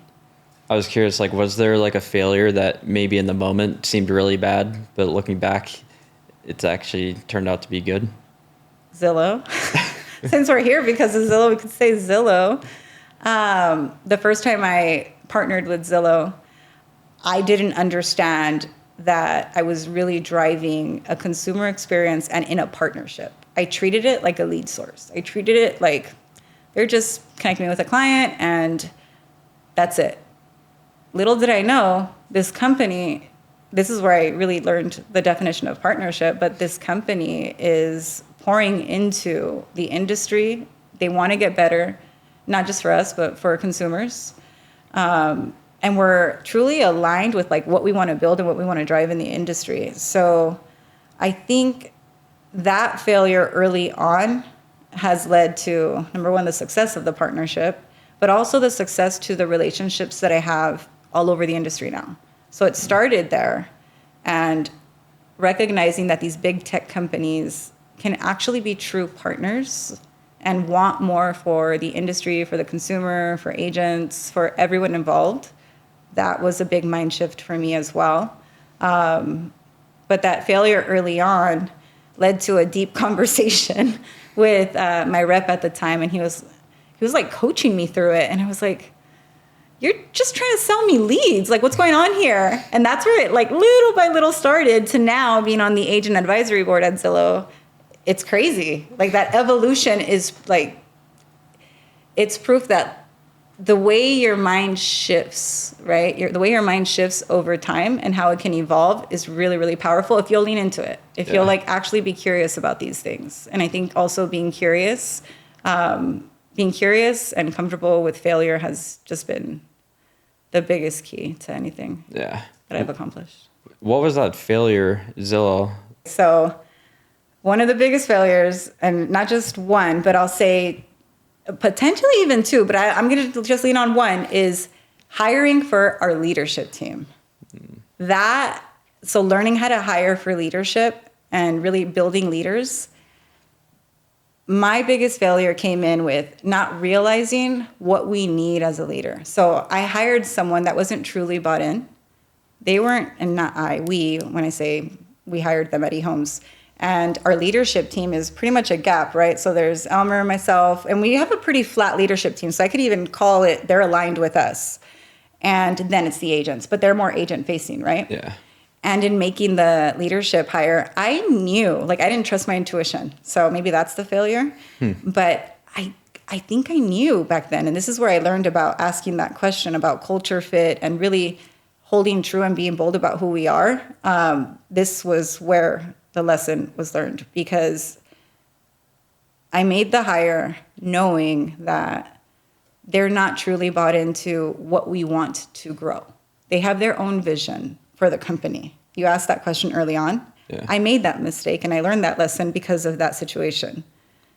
I was curious, like, was there like a failure that maybe in the moment seemed really bad, but looking back, it's actually turned out to be good? Zillow. Since we're here because of Zillow, we could say Zillow. The first time I partnered with Zillow, I didn't understand that I was really driving a consumer experience and in a partnership. I treated it like a lead source. I treated it like they're just connecting me with a client and that's it. Little did I know, this company, this is where I really learned the definition of partnership, but this company is pouring into the industry. They want to get better, not just for us, but for consumers. And we're truly aligned with like what we want to build and what we want to drive in the industry. So I think that failure early on has led to, number one, the success of the partnership, but also the success to the relationships that I have all over the industry now. So it started there, and recognizing that these big tech companies can actually be true partners and want more for the industry, for the consumer, for agents, for everyone involved. That was a big mind shift for me as well. But that failure early on led to a deep conversation with my rep at the time, and he was like coaching me through it, and I was like, you're just trying to sell me leads. Like, what's going on here? And that's where it like little by little started to now being on the agent advisory board at Zillow. It's crazy. Like that evolution is like, it's proof that the way your mind shifts, right? The way your mind shifts over time and how it can evolve is really, really powerful if you'll lean into it. If you'll like actually be curious about these things. And I think also being curious and comfortable with failure has just been the biggest key to anything that I've accomplished. What was that failure, Zillow? So one of the biggest failures, and not just one, but I'll say potentially even two, but I'm going to just lean on one, is hiring for our leadership team. So learning how to hire for leadership and really building leaders. My biggest failure came in with not realizing what we need as a leader. So I hired someone that wasn't truly bought in. They weren't, and not I, we, when I say we hired them at eHomes. And our leadership team is pretty much a gap, right? So there's Elmer, myself, and we have a pretty flat leadership team. So I could even call it, they're aligned with us. And then it's the agents, but they're more agent facing, right? Yeah. And in making the leadership hire, I knew, like I didn't trust my intuition. So maybe that's the failure. But I think I knew back then. And this is where I learned about asking that question about culture fit and really holding true and being bold about who we are. This was where the lesson was learned, because I made the hire knowing that they're not truly bought into what we want to grow. They have their own vision for the company. You asked that question early on. Yeah. I made that mistake and I learned that lesson because of that situation.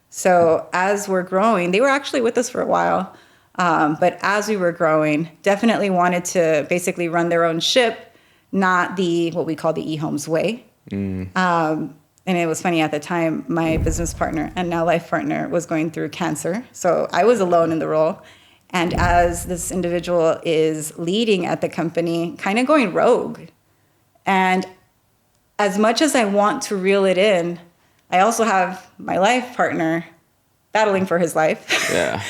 So as we're growing, they were actually with us for a while. But as we were growing, definitely wanted to basically run their own ship, not the what we call the eHomes way. And it was funny at the time, my business partner and now life partner was going through cancer. So I was alone in the role. And as this individual is leading at the company, kind of going rogue. And as much as I want to reel it in, I also have my life partner battling for his life. Yeah.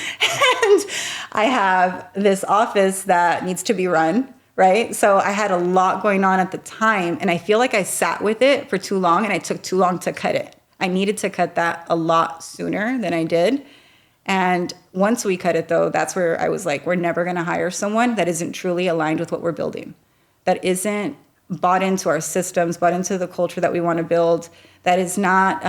And I have this office that needs to be run, right? So I had a lot going on at the time, and I feel like I sat with it for too long and I took too long to cut it. I needed to cut that a lot sooner than I did. And once we cut it, though, that's where I was like, we're never going to hire someone that isn't truly aligned with what we're building, that isn't bought into our systems, bought into the culture that we want to build, that is not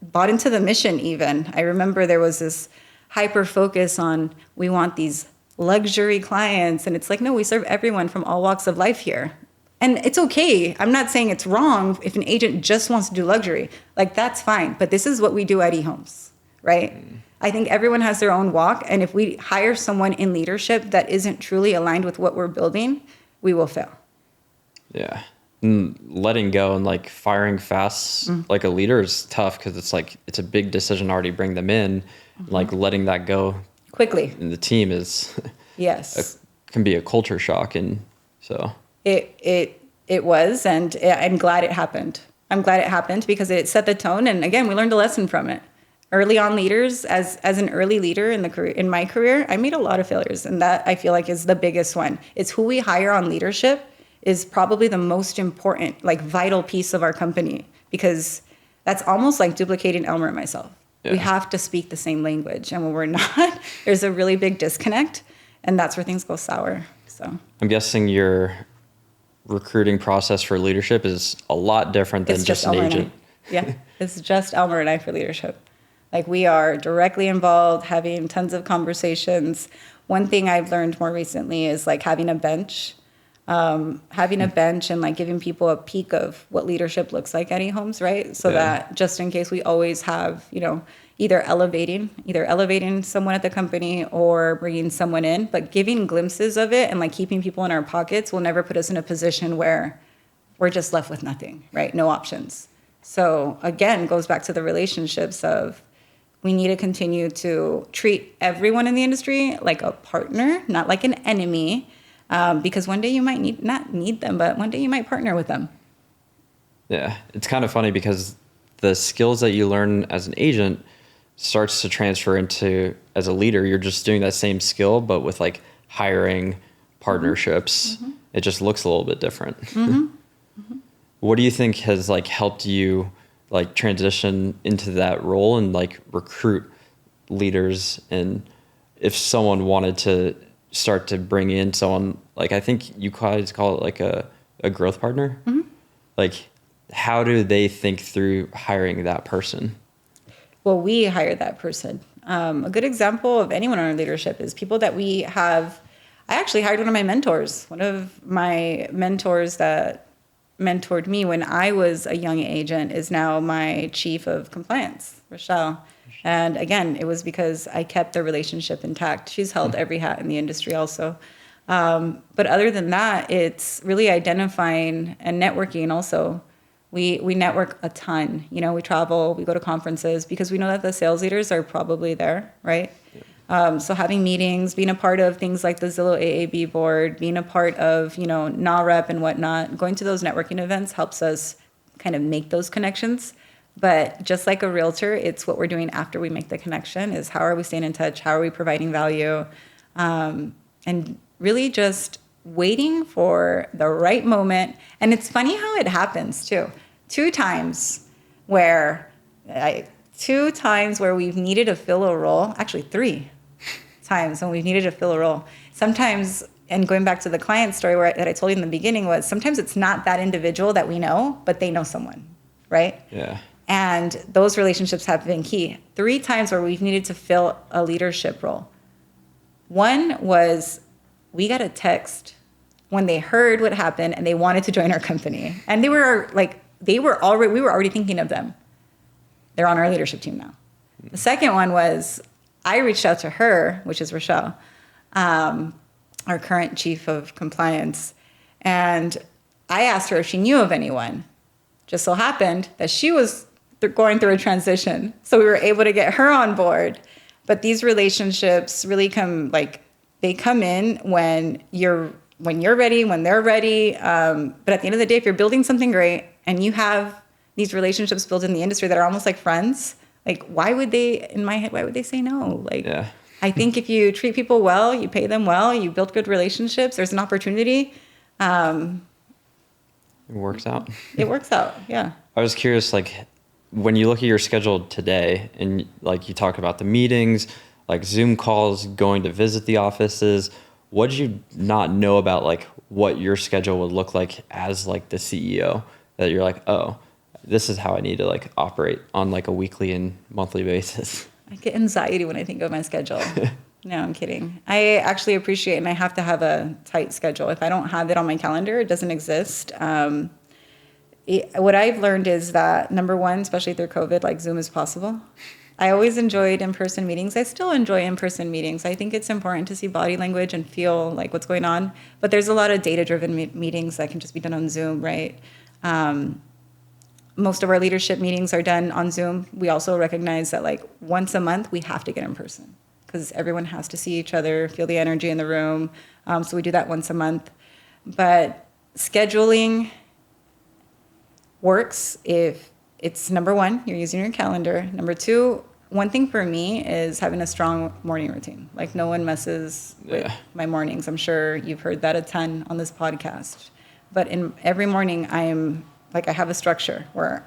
bought into the mission even. I remember there was this hyper focus on we want these luxury clients. And it's like, no, we serve everyone from all walks of life here. And it's okay. I'm not saying it's wrong if an agent just wants to do luxury. Like, that's fine. But this is what we do at eHomes, right? I think everyone has their own walk. And if we hire someone in leadership that isn't truly aligned with what we're building, we will fail. Yeah. Letting go and like firing fast like a leader is tough because it's like it's a big decision to already bring them in. Like letting that go quickly in the team is yes can be a culture shock, and so it was, and I'm glad it happened. I'm glad it happened because it set the tone, and again we learned a lesson from it. Early on leaders, as an early leader in my career, I made a lot of failures, and that I feel like is the biggest one. It's who we hire on leadership is probably the most important, like vital piece of our company, because that's almost like duplicating Elmer and myself. Yeah. We have to speak the same language, and when we're not, there's a really big disconnect, and that's where things go sour. So I'm guessing your recruiting process for leadership is a lot different than just an agent. Yeah, it's just Elmer and I for leadership. Like, we are directly involved, having tons of conversations. One thing I've learned more recently is like having a bench and like giving people a peek of what leadership looks like at eHomes, right? So that just in case we always have, either elevating someone at the company or bringing someone in, but giving glimpses of it and like keeping people in our pockets will never put us in a position where we're just left with nothing, right? No options. So again, goes back to the relationships of we need to continue to treat everyone in the industry like a partner, not like an enemy. Because one day you might not need them, but one day you might partner with them. Yeah, it's kind of funny because the skills that you learn as an agent starts to transfer into as a leader. You're just doing that same skill, but with like hiring partnerships. Mm-hmm. It just looks a little bit different. Mm-hmm. Mm-hmm. What do you think has like helped you like transition into that role and like recruit leaders? And if someone wanted to start to bring in someone, like I think you guys call it like a growth partner. Mm-hmm. Like, how do they think through hiring that person? Well, we hire that person. A good example of anyone in our leadership is people that we have. I actually hired one of my mentors. One of my mentors that mentored me when I was a young agent is now my chief of compliance, Rochelle. And again, it was because I kept the relationship intact. She's held every hat in the industry also. But other than that, it's really identifying and networking also. We network a ton. We travel, we go to conferences because we know that the sales leaders are probably there, right? So having meetings, being a part of things like the Zillow AAB board, being a part of, NAREP and whatnot, going to those networking events helps us kind of make those connections. But just like a realtor, it's what we're doing after we make the connection is how are we staying in touch? How are we providing value? And really just waiting for the right moment. And it's funny how it happens too. Two times where we've needed to fill a role, actually 3 times when we've needed to fill a role. Sometimes, and going back to the client story that I told you in the beginning was sometimes it's not that individual that we know, but they know someone, right? Yeah. And those relationships have been key. 3 times where we've needed to fill a leadership role. One was we got a text when they heard what happened and they wanted to join our company. And we were already thinking of them. They're on our leadership team now. The second one was I reached out to her, which is Rochelle, our current chief of compliance, and I asked her if she knew of anyone. Just so happened that she was going through a transition, so we were able to get her on board. But these relationships really come in when you're ready, when they're ready. But at the end of the day, if you're building something great and you have these relationships built in the industry that are almost like friends, like why would they say no? Like, yeah. I think if you treat people well, you pay them well, you build good relationships, there's an opportunity. It works out. It works out, yeah. I was curious, like, when you look at your schedule today and like you talk about the meetings, like Zoom calls, going to visit the offices, what did you not know about like what your schedule would look like as like the CEO that you're like, oh, this is how I need to like operate on like a weekly and monthly basis? I get anxiety when I think of my schedule. No, I'm kidding. I actually appreciate, and I have to have a tight schedule. If I don't have it on my calendar, it doesn't exist. What I've learned is that, number one, especially through COVID, like Zoom is possible. I always enjoyed in-person meetings. I still enjoy in-person meetings. I think it's important to see body language and feel like what's going on. But there's a lot of data-driven meetings that can just be done on Zoom, right? Most of our leadership meetings are done on Zoom. We also recognize that like once a month, we have to get in person because everyone has to see each other, feel the energy in the room. So we do that once a month. But scheduling works if it's, number one, you're using your calendar. Number two, one thing for me is having a strong morning routine. Like no one messes with my mornings. I'm sure you've heard that a ton on this podcast. But in every morning, I have a structure where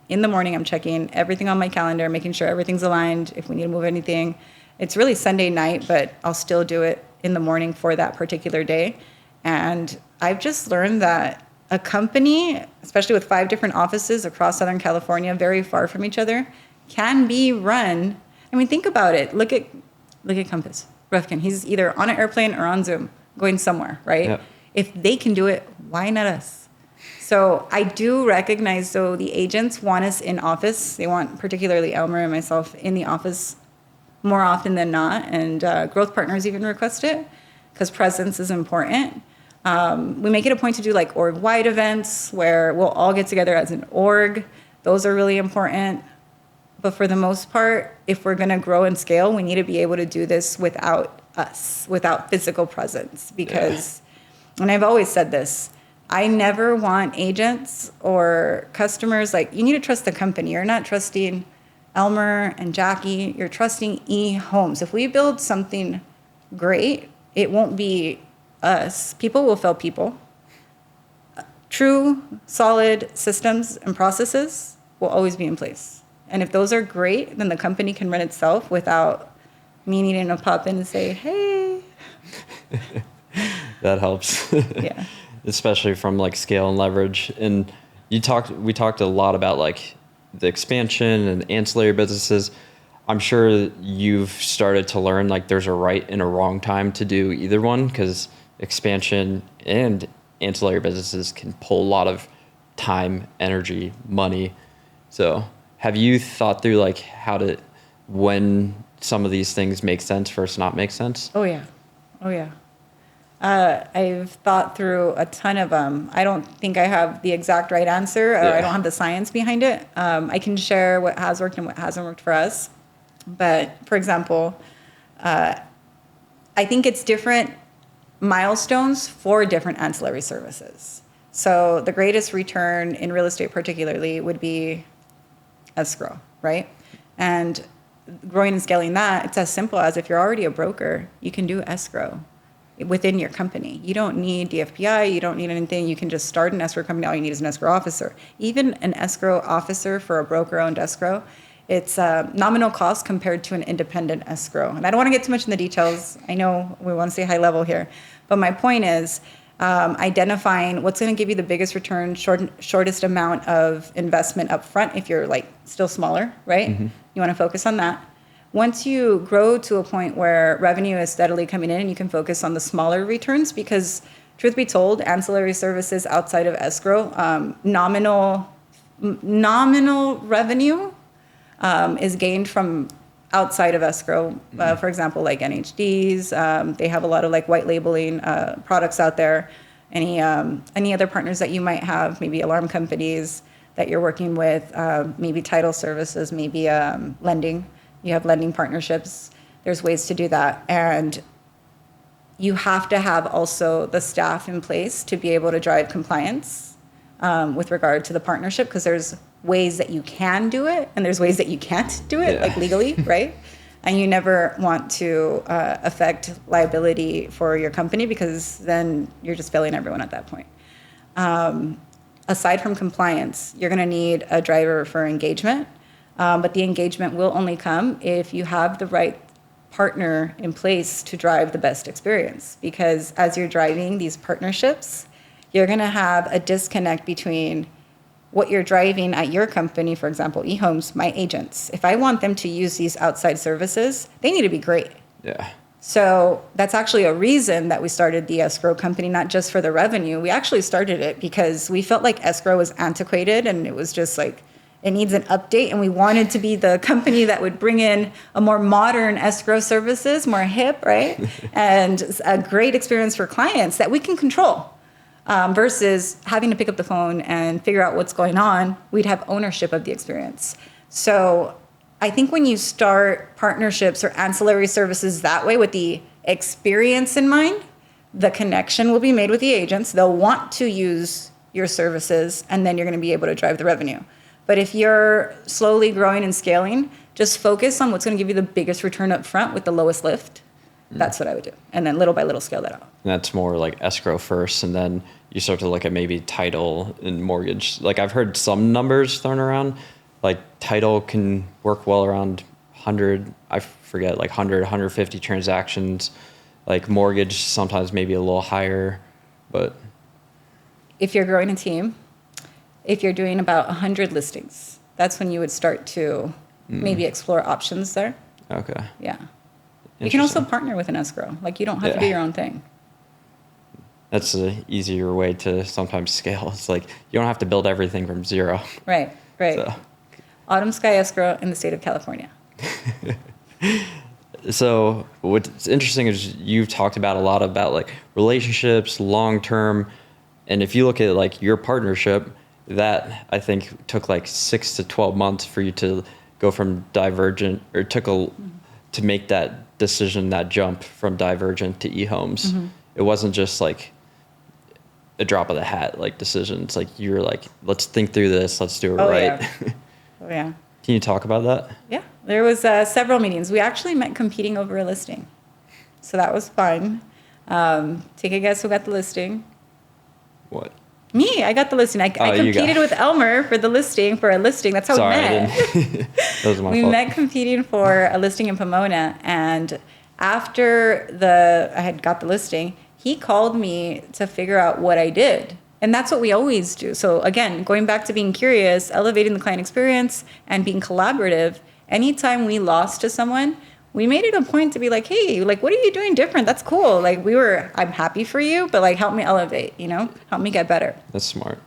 in the morning I'm checking everything on my calendar, making sure everything's aligned. If we need to move anything, it's really Sunday night, but I'll still do it in the morning for that particular day. And I've just learned that a company, especially with 5 different offices across Southern California, very far from each other, can be run. I mean, think about it. Look at Compass Rufkin. He's either on an airplane or on Zoom, going somewhere, right? Yep. If they can do it, why not us? So I do recognize, though, the agents want us in office. They want, particularly Elmer and myself, in the office more often than not. And growth partners even request it because presence is important. We make it a point to do like org-wide events where we'll all get together as an org. Those are really important. But for the most part, if we're going to grow and scale, we need to be able to do this without us, without physical presence. Because, and I've always said this, I never want agents or customers, like, you need to trust the company. You're not trusting Elmer and Jackie. You're trusting eHomes. If we build something great, it won't be us. People will fail people. True, solid systems and processes will always be in place. And if those are great, then the company can run itself without me needing to pop in and say, hey. That helps. Yeah. Especially from like scale and leverage. And we talked a lot about like the expansion and ancillary businesses. I'm sure you've started to learn like there's a right and a wrong time to do either one, because expansion and ancillary businesses can pull a lot of time, energy, money. So have you thought through like when some of these things make sense versus not make sense? Oh yeah. I've thought through a ton of them. I don't think I have the exact right answer, or I don't have the science behind it. I can share what has worked and what hasn't worked for us. But for example, I think it's different milestones for different ancillary services. So the greatest return in real estate particularly would be escrow, right? And growing and scaling that, it's as simple as if you're already a broker, you can do escrow within your company. You don't need DFPI, you don't need anything. You can just start an escrow company. All you need is an escrow officer. Even an escrow officer for a broker-owned escrow, it's nominal cost compared to an independent escrow. And I don't want to get too much in the details. I know we want to stay high level here. But my point is identifying what's going to give you the biggest return, shortest amount of investment up front if you're like still smaller, right? Mm-hmm. You want to focus on that. Once you grow to a point where revenue is steadily coming in, you can focus on the smaller returns, because truth be told, ancillary services outside of escrow, nominal revenue is gained from outside of escrow. For example, like NHDs, they have a lot of like white labeling products out there. Any other partners that you might have, maybe alarm companies that you're working with, maybe title services, maybe lending. You have lending partnerships. There's ways to do that. And you have to have also the staff in place to be able to drive compliance with regard to the partnership, because there's ways that you can do it and there's ways that you can't do it, like legally, right? And you never want to affect liability for your company, because then you're just failing everyone at that point. Aside from compliance, you're going to need a driver for engagement, but the engagement will only come if you have the right partner in place to drive the best experience. Because as you're driving these partnerships, you're going to have a disconnect between what you're driving at your company, for example, eHomes, my agents. If I want them to use these outside services, they need to be great. Yeah. So that's actually a reason that we started the escrow company, not just for the revenue. We actually started it because we felt like escrow was antiquated and it was just like, it needs an update. And we wanted to be the company that would bring in a more modern escrow services, more hip, right? And a great experience for clients that we can control. Versus having to pick up the phone and figure out what's going on, we'd have ownership of the experience. So I think when you start partnerships or ancillary services that way with the experience in mind, the connection will be made with the agents. They'll want to use your services, and then you're going to be able to drive the revenue. But if you're slowly growing and scaling, just focus on what's going to give you the biggest return up front with the lowest lift. That's what I would do. And then little by little scale that out. And that's more like escrow first, and then you start to look at maybe title and mortgage. Like I've heard some numbers thrown around, like title can work well around 100, I forget, like 100, 150 transactions. Like mortgage sometimes maybe a little higher, but. If you're growing a team, if you're doing about 100 listings, that's when you would start to maybe explore options there. Okay. Yeah. You can also partner with an escrow. Like you don't have to do your own thing. That's an easier way to sometimes scale. It's like you don't have to build everything from zero. Right. So. Autumn Sky Escrow in the state of California. So what's interesting is you've talked about a lot about like relationships, long-term. And if you look at like your partnership, that I think took like 6 to 12 months for you to go from Divergent, or to make that decision, that jump from Divergent to eHomes. Mm-hmm. It wasn't just like a drop of the hat like decision. It's like you were like, let's think through this, let's do it right. Yeah. Oh yeah. Can you talk about that? Yeah, there was several meetings. We actually met competing over a listing, so that was fun. Take a guess who got the listing? What? Me, I got the listing. I competed with Elmer for a listing. That's how we met. That was my fault. We met competing for a listing in Pomona, and after I had got the listing, he called me to figure out what I did. And that's what we always do. So again, going back to being curious, elevating the client experience, and being collaborative, anytime we lost to someone, we made it a point to be like, hey, like, what are you doing different? That's cool. Like, I'm happy for you, but like, help me elevate, help me get better. That's smart.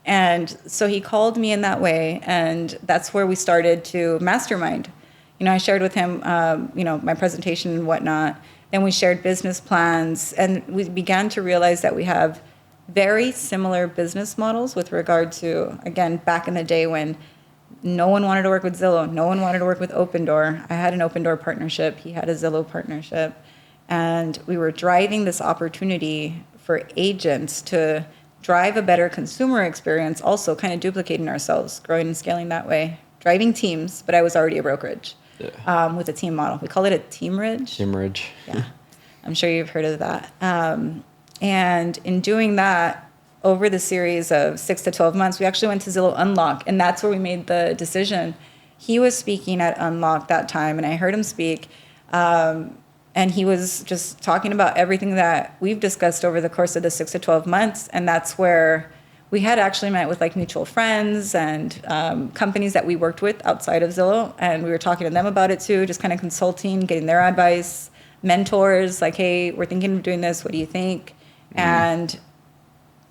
And so he called me in that way. And that's where we started to mastermind. I shared with him, my presentation and whatnot. Then we shared business plans, and we began to realize that we have very similar business models with regard to, again, back in the day when no one wanted to work with Zillow. No one wanted to work with Open Door. I had an Open Door partnership. He had a Zillow partnership. And we were driving this opportunity for agents to drive a better consumer experience, also kind of duplicating ourselves, growing and scaling that way. Driving teams, but I was already a brokerage with a team model. We call it a teamridge. Teamridge. Yeah. I'm sure you've heard of that. And in doing that, over the series of 6 to 12 months, we actually went to Zillow Unlock, and that's where we made the decision. He was speaking at Unlock that time, and I heard him speak, and he was just talking about everything that we've discussed over the course of the 6 to 12 months, and that's where we had actually met with like mutual friends and companies that we worked with outside of Zillow, and we were talking to them about it too, just kind of consulting, getting their advice, mentors, like, hey, we're thinking of doing this, what do you think? Mm-hmm. And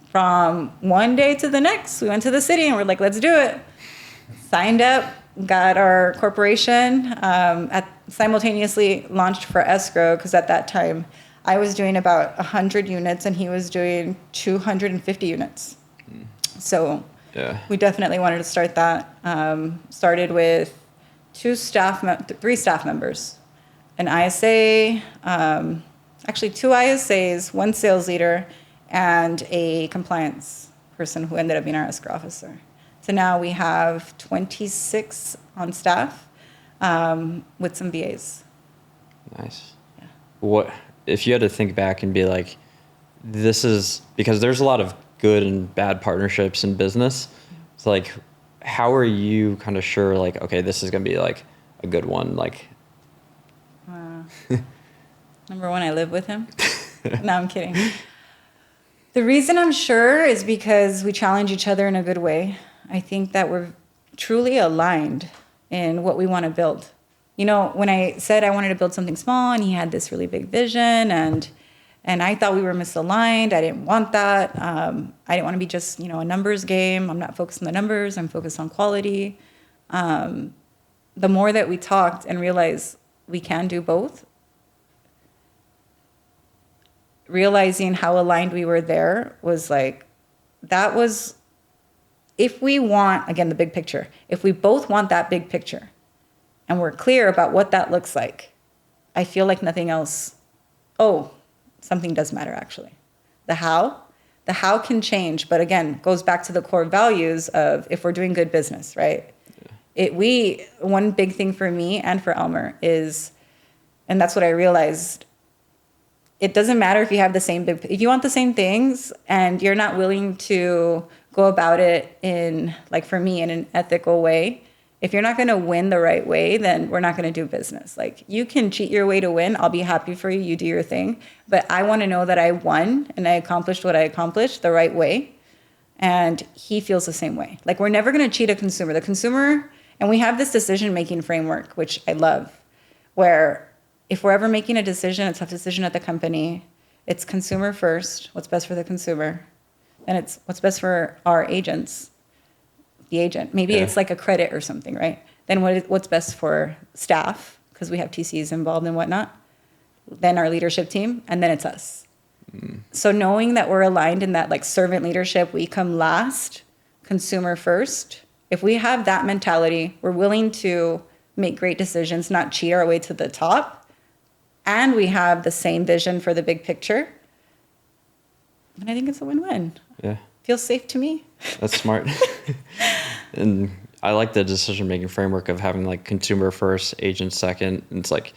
from one day to the next, we went to the city and we're like, let's do it. Signed up, got our corporation, simultaneously launched for escrow, because at that time I was doing about 100 units and he was doing 250 units. So we definitely wanted to start that. Started with 3 staff members, an ISA, actually 2 ISAs, 1 sales leader, and a compliance person who ended up being our escrow officer. So now we have 26 on staff, with some VAs. Nice. Yeah. What if you had to think back and be like, this is because there's a lot of good and bad partnerships in business. It's like, how are you kind of sure, like, okay, this is going to be like a good one? Like, number one, I live with him. No, I'm kidding. The reason I'm sure is because we challenge each other in a good way. I think that we're truly aligned in what we want to build. You know, when I said I wanted to build something small and he had this really big vision, and I thought we were misaligned. I didn't want that. I didn't want to be just, a numbers game. I'm not focused on the numbers. I'm focused on quality. The more that we talked and realized we can do both, realizing how aligned we were there was like, that was, if we want, again, the big picture, if we both want that big picture and we're clear about what that looks like, I feel like nothing else, something does matter actually. The how can change, but again, goes back to the core values of if we're doing good business, right? Yeah. One big thing for me and for Elmer is, and that's what I realized, it doesn't matter if you have if you want the same things and you're not willing to go about it in, like for me, in an ethical way, if you're not going to win the right way, then we're not going to do business. Like, you can cheat your way to win. I'll be happy for you. You do your thing. But I want to know that I won and I accomplished what I accomplished the right way. And he feels the same way. Like, we're never going to cheat a consumer. The consumer, and we have this decision-making framework, which I love, where if we're ever making a decision, a tough decision at the company, it's consumer first, what's best for the consumer. And it's what's best for our agents, the agent. Maybe it's like a credit or something, right? Then what's best for staff, because we have TCs involved and whatnot. Then our leadership team, and then it's us. So knowing that we're aligned in that, like, servant leadership, we come last, consumer first. If we have that mentality, we're willing to make great decisions, not cheat our way to the top, and we have the same vision for the big picture, and I think it's a win-win. Yeah. Feels safe to me. That's smart. And I like the decision-making framework of having, like, consumer first, agent second. And it's like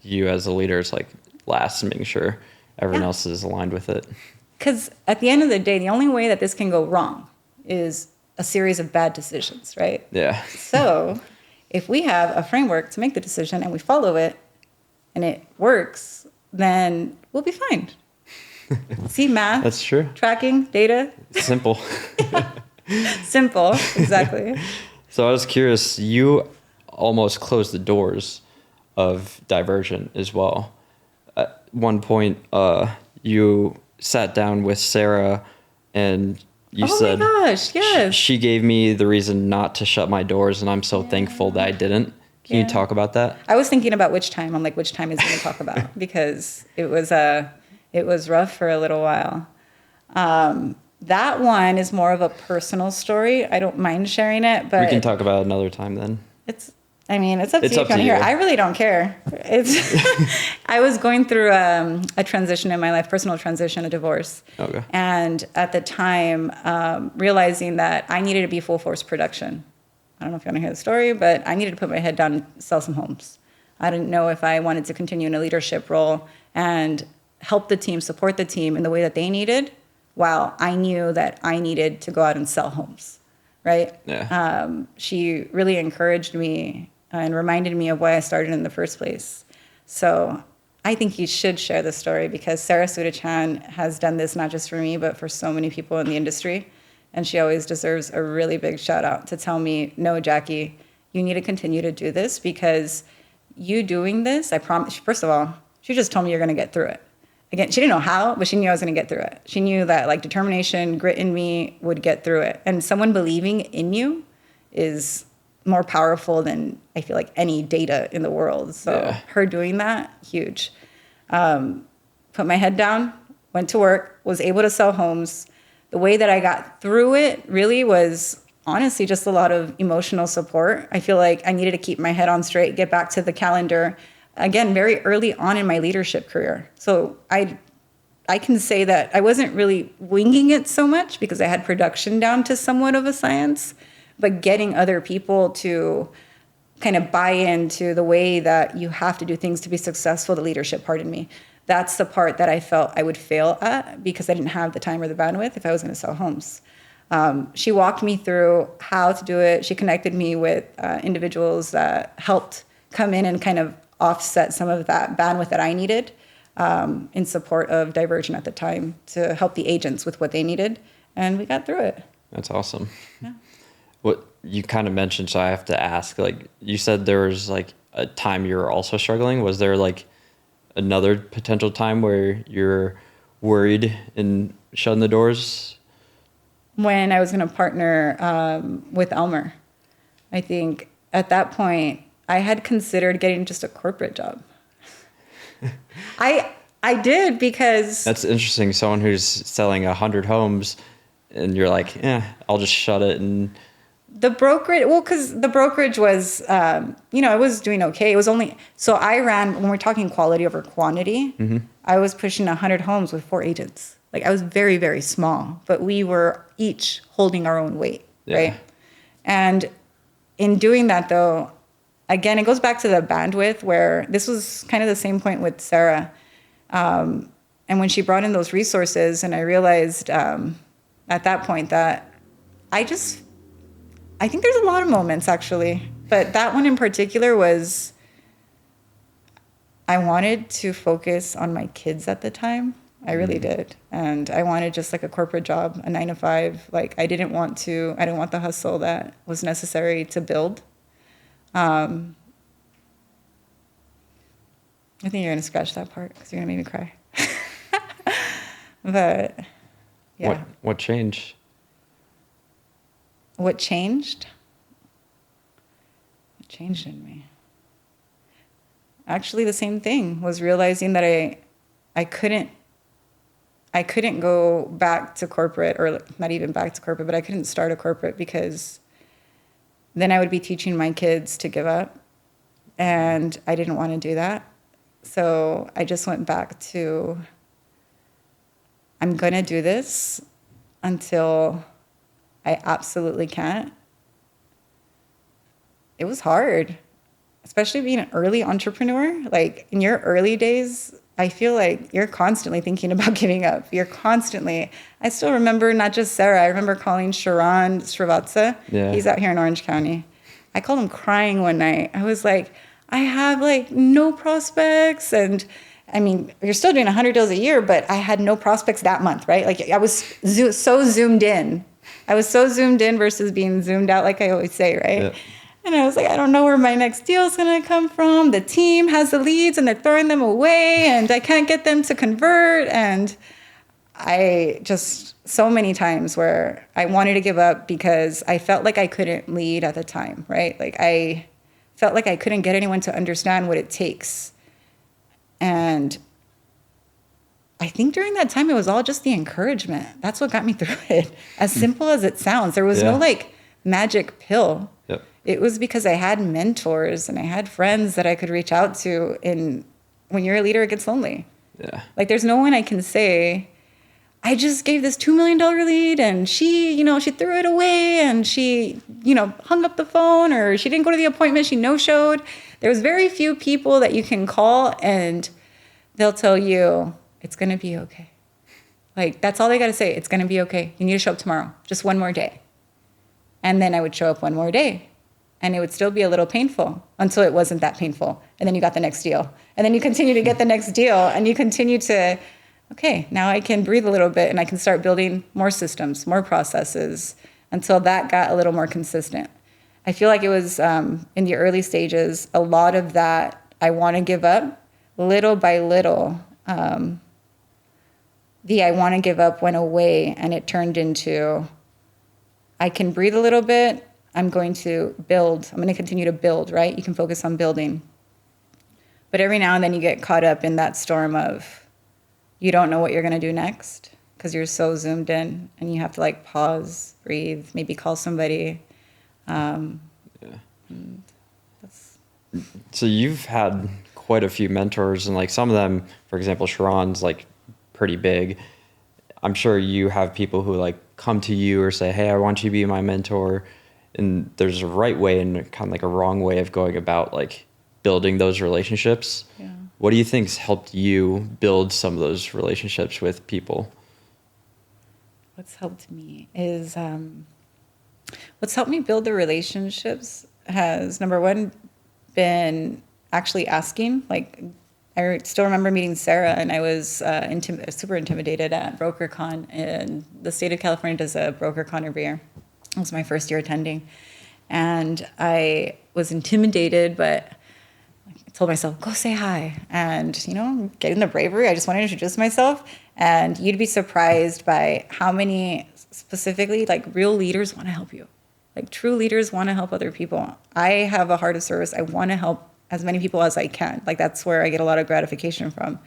you as a leader is like last, and making sure everyone else is aligned with it. Because at the end of the day, the only way that this can go wrong is a series of bad decisions, right? Yeah. So if we have a framework to make the decision and we follow it and it works, then we'll be fine. See, math. That's true. Tracking, data. Simple. Simple, exactly. So I was curious, you almost closed the doors of Divergent as well. At one point, you sat down with Sarah and you said, "Oh my gosh, yes." She gave me the reason not to shut my doors, and I'm so thankful that I didn't. Can you talk about that? I was thinking about which time. I'm like, which time is he going to talk about? Because it was rough for a little while. That one is more of a personal story. I don't mind sharing it, but we can talk about it another time then. It's up to you if you want to hear. I really don't care. I was going through a transition in my life, personal transition, a divorce. Okay. And at the time, realizing that I needed to be full force production. I don't know if you want to hear the story, but I needed to put my head down and sell some homes. I didn't know if I wanted to continue in a leadership role and help the team, support the team in the way that they needed, while I knew that I needed to go out and sell homes, right? Yeah. She really encouraged me and reminded me of why I started in the first place. So I think you should share the story, because Sarah Sudachan has done this not just for me, but for so many people in the industry. And she always deserves a really big shout out to tell me, no, Jackie, you need to continue to do this, because you doing this, I promise, first of all, she just told me you're going to get through it. Again, she didn't know how, but she knew I was going to get through it. She knew that, like, determination, grit in me would get through it. And someone believing in you is more powerful than I feel like any data in the world. So Yeah. her doing that, huge. Put my head down, went to work, was able to sell homes. The way that I got through it really was honestly just a lot of emotional support. I feel like I needed to keep my head on straight, get back to the calendar. Again, very early on in my leadership career. So I can say that I wasn't really winging it so much because I had production down to somewhat of a science, but getting other people to kind of buy into the way that you have to do things to be successful, the leadership part in me. That's the part that I felt I would fail at because I didn't have the time or the bandwidth if I was going to sell homes. She walked me through how to do it. She connected me with individuals that helped come in and kind of offset some of that bandwidth that I needed. In support of Divergent at the time to help the agents with what they needed. And we got through it. That's awesome. Yeah. What you kind of mentioned, so I have to ask, like you said there was like a time you were also struggling. Was there like another potential time where you're worried and shutting the doors? When I was going to partner with Elmer, I think at that point I had considered getting just a corporate job. I did because That's interesting. Someone who's selling 100 homes and you're like, I'll just shut it. And the brokerage, well, because the brokerage was, it was doing okay. It was only, so I ran, when we're talking quality over quantity, I was pushing 100 homes with 4 agents. Like I was very, very small, but we were each holding our own weight, right? And in doing that though, again, it goes back to the bandwidth where this was kind of the same point with Sarah. And when she brought in those resources and I realized at that point that I think there's a lot of moments actually, but that one in particular was I wanted to focus on my kids at the time. I really did. And I wanted just like a corporate job, a 9 to 5. Like I didn't want the hustle that was necessary to build. I think you're going to scratch that part because you're going to make me cry. But yeah. What changed? What changed? What changed in me? Actually, the same thing was realizing that I couldn't go back to corporate, or not even back to corporate, but I couldn't start a corporate because then I would be teaching my kids to give up. And I didn't want to do that. So I just went back to, I'm going to do this until I absolutely can't. It was hard, especially being an early entrepreneur. Like in your early days, I feel like you're constantly thinking about giving up. I still remember not just Sarah, I remember calling Sharon Srivatsa. Yeah. He's out here in Orange County. I called him crying one night. I was like, I have like no prospects. And I mean, you're still doing 100 deals a year, but I had no prospects that month, right? Like I was so zoomed in. I was so zoomed in versus being zoomed out, like I always say, right? Yeah. And I was like, I don't know where my next deal is going to come from. The team has the leads and they're throwing them away and I can't get them to convert. And I just, so many times where I wanted to give up because I felt like I couldn't lead at the time, right? Like I felt like I couldn't get anyone to understand what it takes. And I think during that time, it was all just the encouragement. That's what got me through it. As simple as it sounds, there was no like magic pill. Yep. It was because I had mentors and I had friends that I could reach out to. And when you're a leader, it gets lonely. Yeah. Like there's no one I can say, I just gave this $2 million lead and she threw it away and she, hung up the phone or she didn't go to the appointment. She no-showed. There's very few people that you can call and they'll tell you it's going to be okay. Like that's all they got to say. It's going to be okay. You need to show up tomorrow. Just one more day. And then I would show up one more day. And it would still be a little painful until it wasn't that painful. And then you got the next deal. And then you continue to get the next deal. And you continue to, okay, now I can breathe a little bit and I can start building more systems, more processes until that got a little more consistent. I feel like it was in the early stages, a lot of that I want to give up little by little. The I want to give up went away and it turned into I can breathe a little bit. I'm going to build. I'm going to continue to build, right? You can focus on building. But every now and then you get caught up in that storm of you don't know what you're going to do next because you're so zoomed in, and you have to like pause, breathe, maybe call somebody. So you've had quite a few mentors, and like some of them, for example, Sharon's like pretty big. I'm sure you have people who like come to you or say, hey, I want you to be my mentor. And there's a right way and kind of like a wrong way of going about like building those relationships. Yeah. What do you think's helped you build some of those relationships with people? What's helped me is what's helped me build the relationships has, number one, been actually asking. Like, I still remember meeting Sarah, and I was super intimidated at BrokerCon. And the state of California does a BrokerCon every year. It was my first year attending. And I was intimidated, but I told myself, go say hi. And, getting the bravery, I just wanted to introduce myself. And you'd be surprised by how many specifically like real leaders want to help you. Like true leaders want to help other people. I have a heart of service. I want to help as many people as I can. Like that's where I get a lot of gratification from.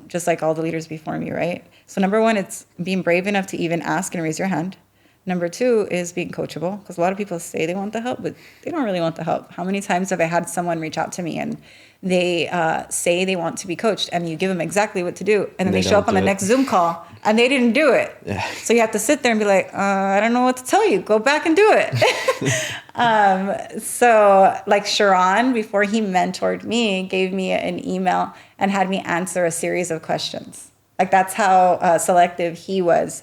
Just like all the leaders before me, right? So number one, it's being brave enough to even ask and raise your hand. Number two is being coachable, because a lot of people say they want the help, but they don't really want the help. How many times have I had someone reach out to me and they say they want to be coached, and you give them exactly what to do, and then they show up on the next Zoom call and they didn't do it. Yeah. So you have to sit there and be like, I don't know what to tell you. Go back and do it. So like Sharon, before he mentored me, gave me an email and had me answer a series of questions. Like that's how selective he was.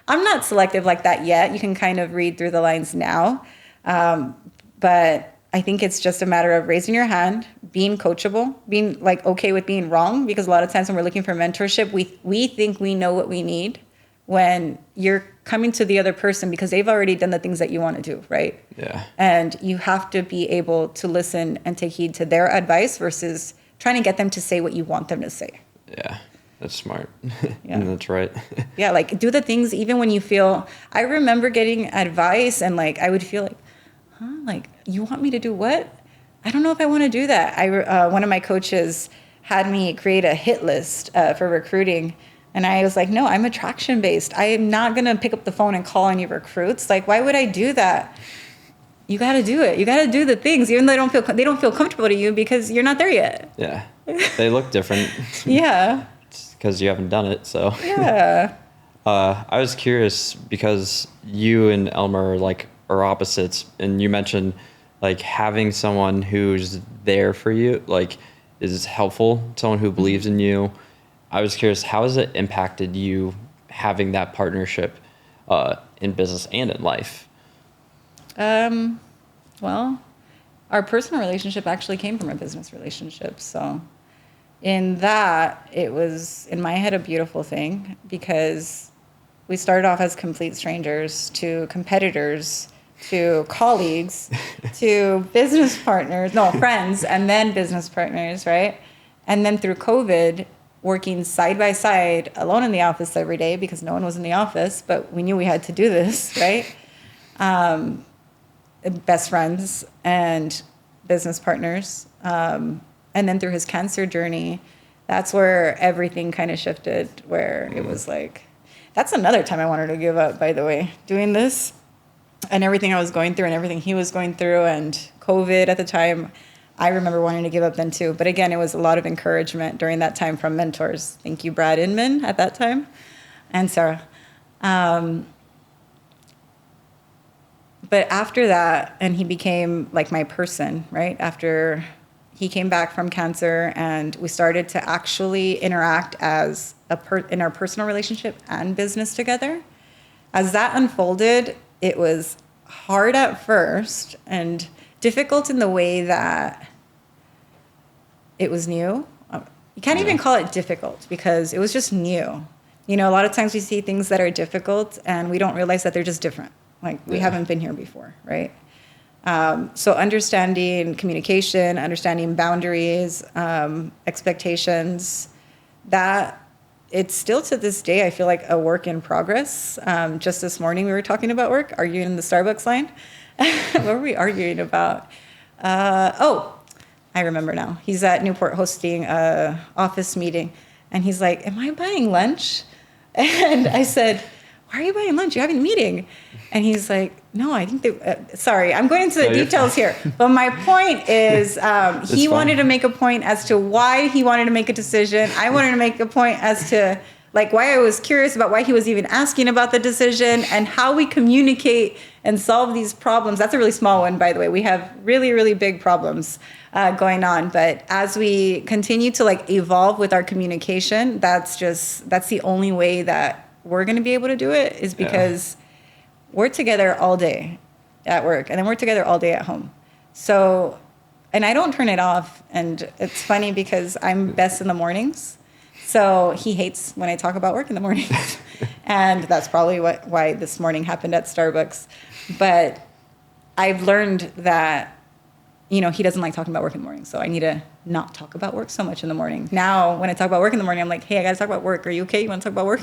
I'm not selective like that yet. You can kind of read through the lines now. But I think it's just a matter of raising your hand, being coachable, being like okay with being wrong, because a lot of times when we're looking for mentorship, we think we know what we need when you're coming to the other person because they've already done the things that you want to do, right? Yeah. And you have to be able to listen and take heed to their advice versus trying to get them to say what you want them to say. Yeah. That's smart. Yeah. And that's right. Yeah, like do the things even when you feel, I remember getting advice and like I would feel like, like you want me to do what? I don't know if I want to do that. One of my coaches had me create a hit list for recruiting. And I was like, no, I'm attraction based. I am not going to pick up the phone and call any recruits. Like, why would I do that? You got to do it. You got to do the things, even though they don't feel comfortable to you because you're not there yet. Yeah. They look different. Yeah. Because you haven't done it, so. Yeah. I was curious because you and Elmer are opposites, and you mentioned like having someone who's there for you is helpful, someone who believes in you. I was curious, how has it impacted you having that partnership in business and in life? Well, our personal relationship actually came from a business relationship, so. In that, it was, in my head, a beautiful thing because we started off as complete strangers to competitors, to colleagues, to business partners, friends, and then business partners, right? And then through COVID, working side by side, alone in the office every day because no one was in the office, but we knew we had to do this, right? Best friends and business partners. And then through his cancer journey, that's where everything kind of shifted, where it was like, that's another time I wanted to give up, by the way, doing this and everything I was going through and everything he was going through and COVID at the time. I remember wanting to give up then too. But again, it was a lot of encouragement during that time from mentors. Thank you, Brad Inman at that time and Sarah. But after that, and he became like my person, right? After he came back from cancer and we started to actually interact as in our personal relationship and business together. As that unfolded, it was hard at first and difficult in the way that it was new. You can't even call it difficult because it was just new. A lot of times we see things that are difficult and we don't realize that they're just different. Like we haven't been here before, right? So understanding communication, understanding boundaries, expectations, that it's still to this day, I feel like a work in progress. Just this morning we were talking about work, arguing in the Starbucks line. What were we arguing about? I remember now. He's at Newport hosting a office meeting, and he's like, "Am I buying lunch?" And I said, "Why are you buying lunch? You're having a meeting." And he's like, "No, I think sorry, I'm going into the details here. But my point is, he wanted to make a point as to why he wanted to make a decision. I wanted to make a point as to like why I was curious about why he was even asking about the decision and how we communicate and solve these problems. That's a really small one, by the way. We have really, really big problems going on. But as we continue to like evolve with our communication, that's the only way that we're going to be able to do it is because we're together all day at work and then we're together all day at home. So, and I don't turn it off. And it's funny because I'm best in the mornings. So he hates when I talk about work in the mornings. And that's probably why this morning happened at Starbucks. But I've learned that, he doesn't like talking about work in the morning. So I need to not talk about work so much in the morning. Now, when I talk about work in the morning, I'm like, hey, I got to talk about work. Are you okay? You want to talk about work?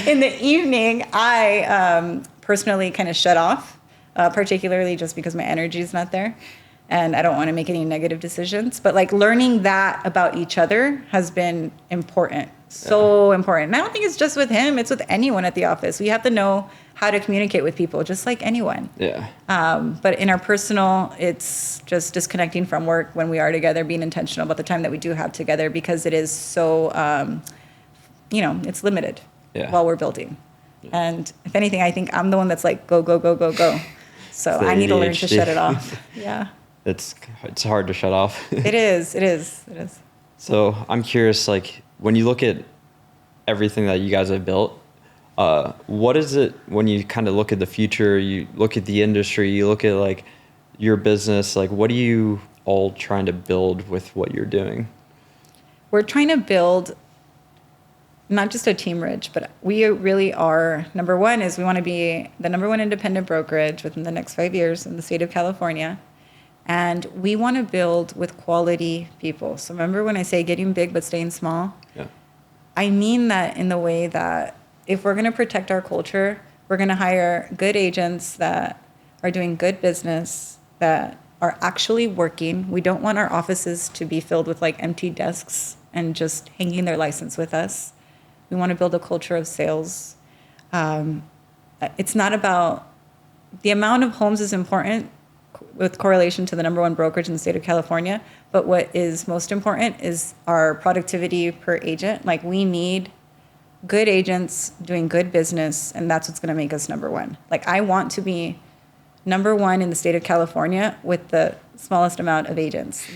In the evening, I personally kind of shut off, particularly just because my energy is not there. And I don't want to make any negative decisions. But like learning that about each other has been important. So important. And I don't think it's just with him. It's with anyone at the office. We have to know how to communicate with people, just like anyone. Yeah. But in our personal, it's just disconnecting from work when we are together, being intentional about the time that we do have together because it is so, it's limited while we're building. Yeah. And if anything, I think I'm the one that's like, go, go, go, go, go. So I need to learn to shut it off. Yeah. It's hard to shut off. It is. So I'm curious, like when you look at everything that you guys have built, what is it when you kind of look at the future, you look at the industry, you look at like your business, like what are you all trying to build with what you're doing? We're trying to build not just a team rich, but we really are, number one is we want to be the number one independent brokerage within the next 5 years in the state of California. And we want to build with quality people. So remember when I say getting big but staying small? Yeah. I mean that in the way that if we're going to protect our culture, we're going to hire good agents that are doing good business, that are actually working. We don't want our offices to be filled with like empty desks and just hanging their license with us. We want to build a culture of sales. It's not about the amount of homes is important with correlation to the number one brokerage in the state of California. But what is most important is our productivity per agent. Like we need good agents doing good business, and that's what's going to make us number one. Like I want to be number one in the state of California with the smallest amount of agents.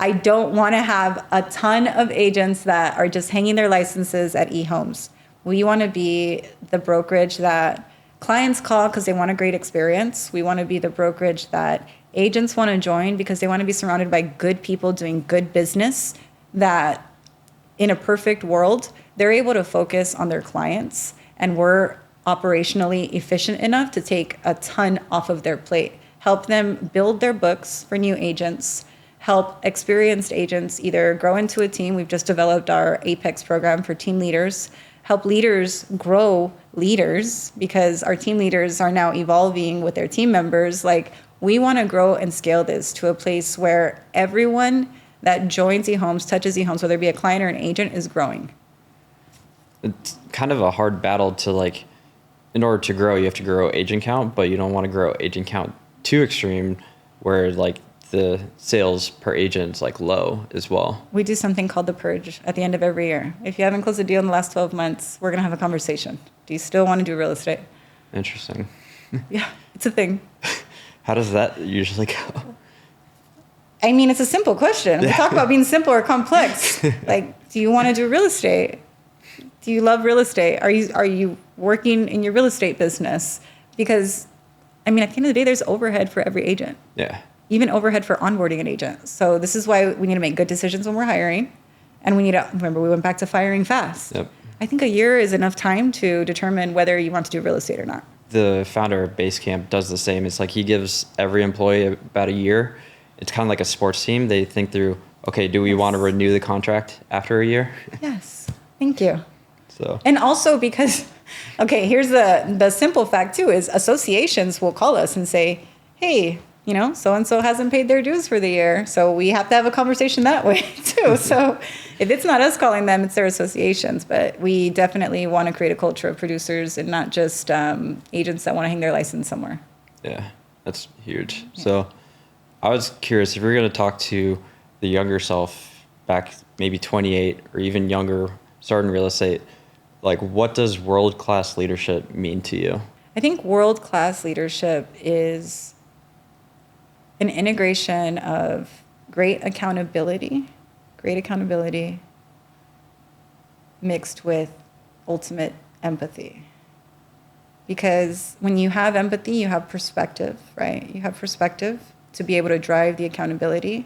I don't want to have a ton of agents that are just hanging their licenses at eHomes. We want to be the brokerage that clients call because they want a great experience. We want to be the brokerage that agents want to join because they want to be surrounded by good people doing good business that in a perfect world, they're able to focus on their clients and we're operationally efficient enough to take a ton off of their plate, help them build their books for new agents, help experienced agents either grow into a team. We've just developed our Apex program for team leaders, help leaders grow leaders because our team leaders are now evolving with their team members. Like we want to grow and scale this to a place where everyone that joins eHomes, touches eHomes, whether it be a client or an agent, is growing. It's kind of a hard battle to like, in order to grow, you have to grow agent count, but you don't want to grow agent count too extreme where like the sales per agent is like low as well. We do something called the Purge at the end of every year. If you haven't closed a deal in the last 12 months, we're going to have a conversation. Do you still want to do real estate? Interesting. Yeah, it's a thing. How does that usually go? I mean, it's a simple question. We talk about being simple or complex. Like, do you want to do real estate? Do you love real estate? Are you working in your real estate business? Because, I mean, at the end of the day, there's overhead for every agent. Yeah. Even overhead for onboarding an agent. So this is why we need to make good decisions when we're hiring. And we need to, remember, we went back to firing fast. Yep. I think a year is enough time to determine whether you want to do real estate or not. The founder of Basecamp does the same. It's like he gives every employee about a year. It's kind of like a sports team. They think through, okay, do we want to renew the contract after a year? Yes. Thank you. So, And also because, okay, here's the simple fact too, is associations will call us and say, hey, you know, so-and-so hasn't paid their dues for the year. So we have to have a conversation that way too. So if it's not us calling them, it's their associations. But we definitely want to create a culture of producers and not just agents that want to hang their license somewhere. yeah, that's huge. Yeah. So I was curious if you're going to talk to the younger self back maybe 28 or even younger, starting real estate, like what does world-class leadership mean to you? I think world-class leadership is an integration of great accountability mixed with ultimate empathy. Because when you have empathy, you have perspective, right? You have perspective to be able to drive the accountability.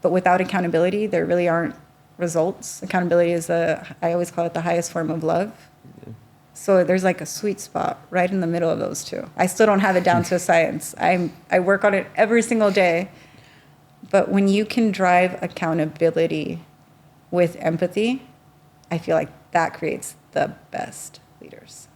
But without accountability, there really aren't results. Accountability is I always call it the highest form of love. Yeah. So there's like a sweet spot right in the middle of those two. I still don't have it down to a science. I work on it every single day. But when you can drive accountability with empathy, I feel like that creates the best leaders.